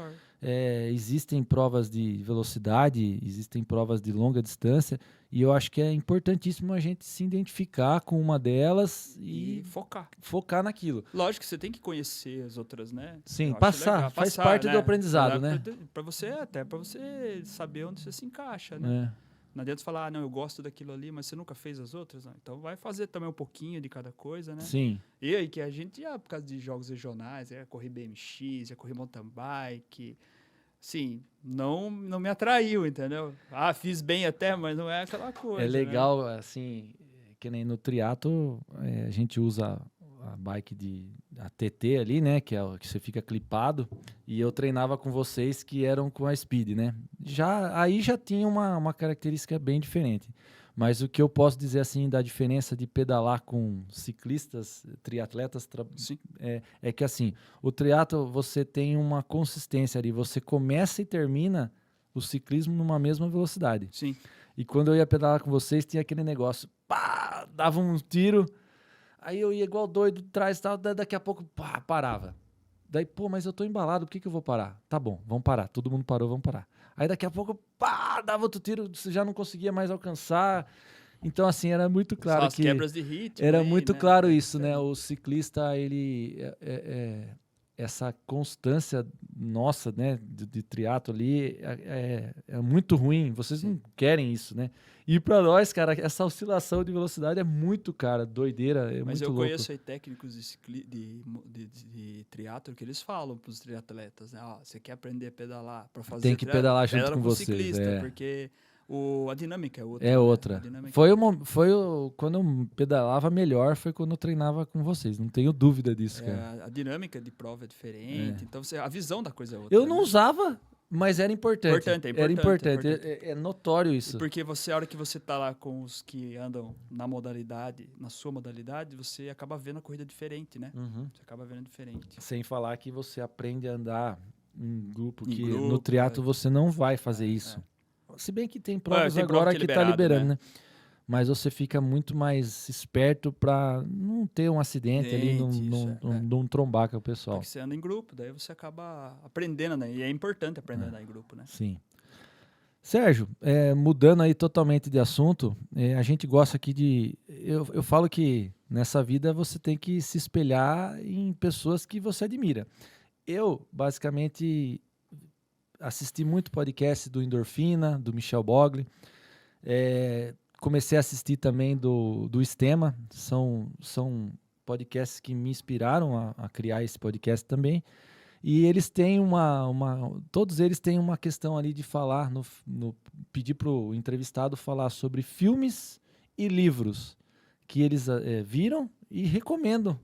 Existem provas de velocidade, existem provas de longa distância, e eu acho que é importantíssimo a gente se identificar com uma delas e focar naquilo. Lógico que você tem que conhecer as outras, né? Sim, faz parte do aprendizado, né? Para você saber onde você se encaixa, né? Não adianta falar, não, eu gosto daquilo ali, mas você nunca fez as outras, não. Então vai fazer também um pouquinho de cada coisa, né? Sim. E aí que a gente, por causa de jogos regionais, correr BMX, correr mountain bike, sim, não me atraiu, entendeu? Fiz bem até, mas não é aquela coisa. É legal, né? Assim, que nem no triatlo, a gente usa a bike a TT ali, né? Que é o que você fica clipado. E eu treinava com vocês que eram com a Speed, né? Aí já tinha uma característica bem diferente. Mas o que eu posso dizer assim da diferença de pedalar com ciclistas, triatletas, é que assim, o triatlo você tem uma consistência ali, você começa e termina o ciclismo numa mesma velocidade. Sim. E quando eu ia pedalar com vocês, tinha aquele negócio, pá, dava um tiro, aí eu ia igual doido atrás e tal, daqui a pouco, pá, parava. Daí, mas eu tô embalado, por que eu vou parar? Tá bom, vamos parar. Todo mundo parou, vamos parar. Aí daqui a pouco, pá, dava outro tiro, você já não conseguia mais alcançar. Então, assim, era muito claro as quebras de ritmo. Era muito claro isso, né? O ciclista, ele... essa constância nossa, né, de triatlo ali é muito ruim. Vocês não querem isso, né? E para nós, cara, essa oscilação de velocidade é muito, cara, doideira, muito louco. Mas eu conheço aí técnicos de triatlo que eles falam para os triatletas, né? Você quer aprender a pedalar para fazer tem que pedalar junto com vocês, ciclista, porque a dinâmica é outra. É outra. Quando eu pedalava melhor, foi quando eu treinava com vocês. Não tenho dúvida disso, cara. A dinâmica de prova é diferente. Então, a visão da coisa é outra. Eu não usava, mas era importante. Era importante. É notório isso. Porque a hora que você tá lá com os que andam na sua modalidade, você acaba vendo a corrida diferente, né? Você acaba vendo diferente. Sem falar que você aprende a andar em grupo, no triatlo você não vai fazer isso. Se bem que tem provas agora que tá liberando, né? Mas você fica muito mais esperto para não ter um acidente ali, não trombar com o pessoal. Porque você anda em grupo, daí você acaba aprendendo, né? E é importante aprender a andar em grupo, né? Sim. Sérgio, mudando aí totalmente de assunto, a gente gosta aqui eu falo que nessa vida você tem que se espelhar em pessoas que você admira. Eu, basicamente... assisti muito podcast do Endorfina, do Michel Bogli. Comecei a assistir também do Stema. São podcasts que me inspiraram a criar esse podcast também. E eles têm todos eles têm uma questão ali de falar, pedir para o entrevistado falar sobre filmes e livros que eles viram e recomendam.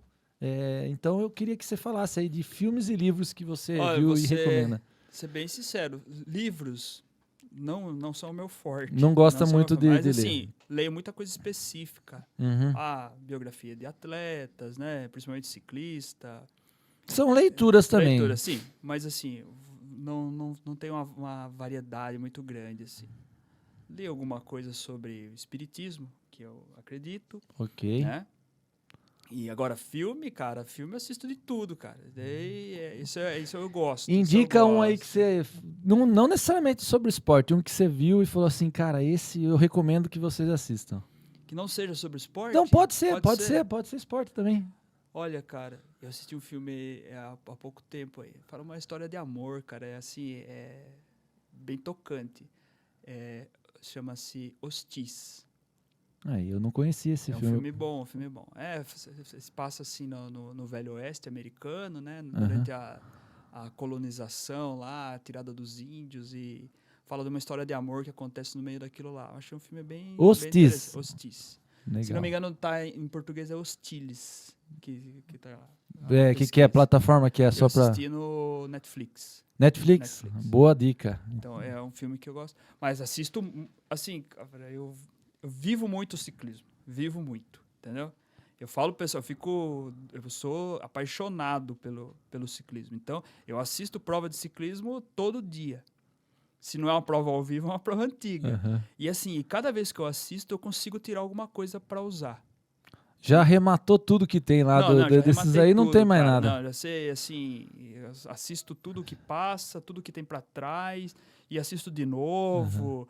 Então eu queria que você falasse aí de filmes e livros que você viu e recomenda. Ser bem sincero, livros não são o meu forte. Não gosta muito de ler. Mas assim, leio muita coisa específica. Biografia de atletas, né? Principalmente ciclista. São leituras também. Leituras, sim. Mas assim, não tem uma variedade muito grande, assim. Li alguma coisa sobre espiritismo, que eu acredito. Ok. Né? E agora, filme eu assisto de tudo, cara. Isso eu gosto. Indica um aí que você... Não necessariamente sobre esporte, um que você viu e falou assim, cara, esse eu recomendo que vocês assistam. Que não seja sobre esporte? Não, pode ser esporte também. Olha, cara, eu assisti um filme há pouco tempo aí. Fala uma história de amor, cara. É bem tocante. chama-se Hostis. Aí, eu não conhecia esse É um filme. filme bom, um filme bom. Se passa assim no Velho Oeste americano, né? Durante a colonização lá, a tirada dos índios, e fala de uma história de amor que acontece no meio daquilo lá. Eu achei um filme bem Hostis. interessante. Hostis. Legal. Se não me engano, em português é Hostiles, que tá lá. Que é a plataforma que é só Eu pra... assisti no Netflix. Netflix? Boa dica. Então, é um filme que eu gosto. Mas assisto, assim, cara, eu vivo muito o ciclismo. Vivo muito, entendeu? Eu falo, pessoal, eu sou apaixonado pelo ciclismo. Então, eu assisto prova de ciclismo todo dia. Se não é uma prova ao vivo, é uma prova antiga. Uhum. E assim, cada vez que eu assisto, eu consigo tirar alguma coisa para usar. Já arrematou tudo que tem lá já desses rematei aí, não tudo, tem mais cara. nada. Não, já sei, assim, eu assisto tudo que passa, tudo que tem para trás, e assisto de novo.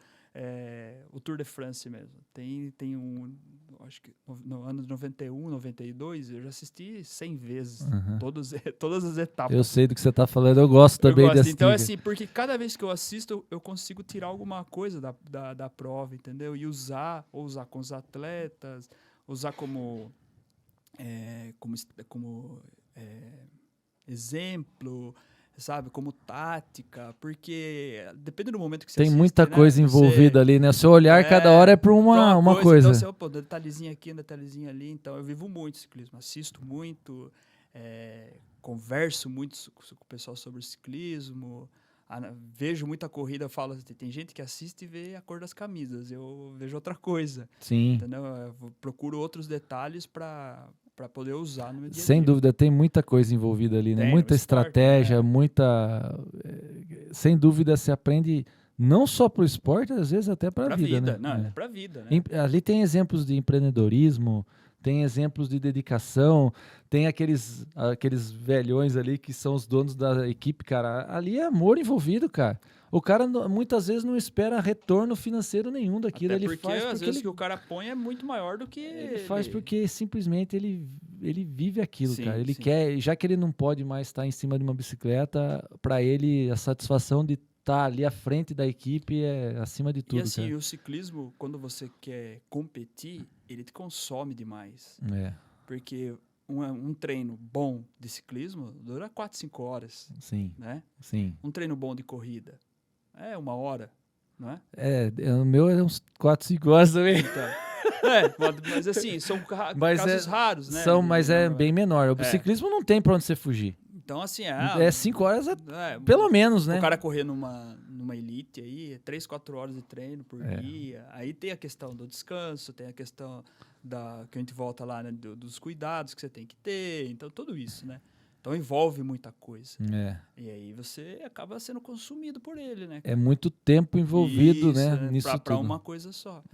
O Tour de France mesmo. Tem um, acho que no ano de 91, 92, eu já assisti 100 vezes, todas as etapas. Eu sei do que você tá falando, eu gosto também dessa Então, dica. assim, porque cada vez que eu assisto, eu consigo tirar alguma coisa da prova, entendeu? E usar com os atletas, usar como exemplo, sabe? Como tática, porque depende do momento que você Tem assiste, muita né? coisa envolvida ali, né? O seu olhar cada hora é para uma coisa. Então, um detalhezinho aqui, um detalhezinho ali. Então, eu vivo muito ciclismo, assisto muito, converso muito com o pessoal sobre ciclismo, vejo muita corrida, falo, tem gente que assiste e vê a cor das camisas, eu vejo outra coisa. Sim. Entendeu? Eu procuro outros detalhes para poder usar no meu dia a dia. Sem dúvida, tem muita coisa envolvida ali, né? Muita estratégia, muita... Sem dúvida, se aprende não só para o esporte, às vezes até para a vida, né? Não, é para a vida, né? Ali tem exemplos de empreendedorismo, tem exemplos de dedicação, tem aqueles velhões ali que são os donos da equipe, cara. Ali é amor envolvido, cara. O cara muitas vezes não espera retorno financeiro nenhum daquilo. Até ele faz às vezes que o cara põe é muito maior do que ele faz porque simplesmente ele vive aquilo, sim, cara. Ele sim. quer, já que ele não pode mais estar em cima de uma bicicleta, para ele a satisfação de estar ali à frente da equipe é acima de tudo. E assim, cara. o ciclismo, quando você quer competir, ele te consome demais. Porque um treino bom de ciclismo dura 4, 5 horas. Sim. Né? Sim. Um treino bom de corrida é 1 hora, não é? O meu é uns 4, 5 horas também. Então, mas assim, são casos raros, né? Mas é bem menor. O ciclismo não tem pra onde você fugir. Então, assim, 5 horas pelo menos, né? O cara correr numa elite aí, 3, 4 horas de treino por dia. Aí tem a questão do descanso, tem a questão que a gente volta lá, né, dos cuidados que você tem que ter. Então, tudo isso, né? Então, envolve muita coisa. E aí você acaba sendo consumido por ele, né? É muito tempo envolvido, isso, né? Nisso tudo. Pra uma coisa só.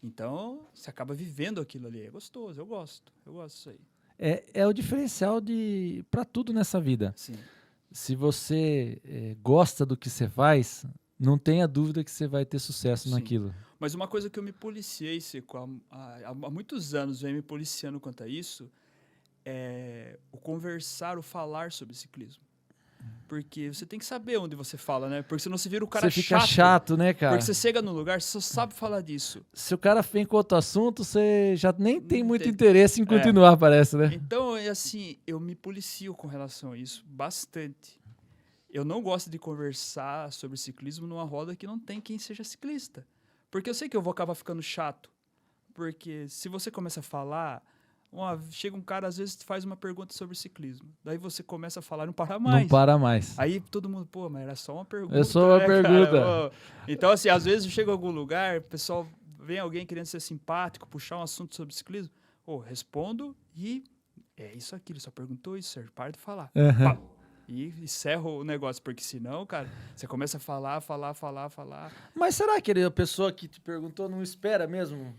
Então, você acaba vivendo aquilo ali. É gostoso, eu gosto disso aí. É o diferencial para tudo nessa vida. Sim. Se você gosta do que você faz, não tenha dúvida que você vai ter sucesso naquilo. Mas uma coisa que eu me policiei, Seco, há muitos anos venho me policiando quanto a isso, é o conversar, o falar sobre ciclismo. Porque você tem que saber onde você fala, né? Porque senão você vira o cara chato. Você fica chato, né, cara? Porque você chega num lugar, você só sabe falar disso. Se o cara vem com outro assunto, você já nem tem muito interesse em continuar, parece, né? Então, assim, eu me policio com relação a isso bastante. Eu não gosto de conversar sobre ciclismo numa roda que não tem quem seja ciclista. Porque eu sei que eu vou acabar ficando chato. Porque se você começa a falar... chega um cara, às vezes, faz uma pergunta sobre ciclismo. Daí você começa a falar e não para mais. Não para mais. Aí todo mundo, mas era só uma pergunta. É só uma pergunta. Cara? Então, assim, às vezes eu chego a algum lugar, o pessoal vem alguém querendo ser simpático, puxar um assunto sobre ciclismo. Respondo e é isso aqui, ele só perguntou isso, Sérgio, para de falar. E encerro o negócio, porque senão, cara, você começa a falar. Mas será que a pessoa que te perguntou não espera mesmo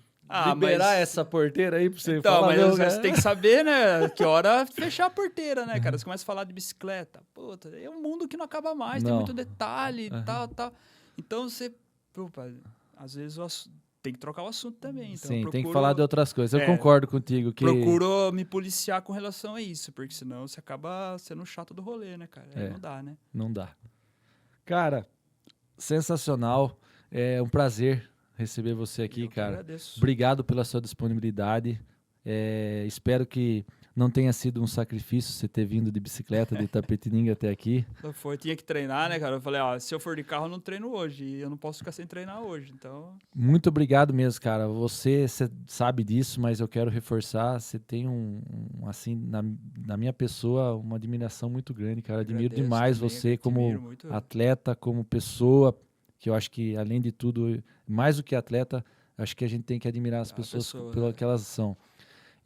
liberar essa porteira aí pra você falar? Mas você tem que saber, né, que hora fechar a porteira, né, cara? Você começa a falar de bicicleta. Puta, é um mundo que não acaba mais, tem muito detalhe e tal. Então você, às vezes tem que trocar o assunto também. Então, sim, tem que falar de outras coisas. Eu concordo contigo. Procuro me policiar com relação a isso, porque senão você acaba sendo chato do rolê, né, cara? Aí não dá, né? Não dá. Cara, sensacional. É um prazer receber você aqui, Eu que cara. agradeço. Obrigado pela sua disponibilidade. Espero que não tenha sido um sacrifício você ter vindo de bicicleta de Itapetininga até aqui. Tinha que treinar, né, cara? Eu falei, se eu for de carro, eu não treino hoje. E eu não posso ficar sem treinar hoje, então... Muito obrigado mesmo, cara. Você sabe disso, mas eu quero reforçar. Você tem assim, na minha pessoa, uma admiração muito grande, cara. Admiro Agradeço demais também, você eu te admiro como muito. atleta, como pessoa, que eu acho que, além de tudo, mais do que atleta, acho que a gente tem que admirar as pessoas pessoa, pelo né? que elas são.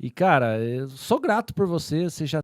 E, cara, eu sou grato por você. Você já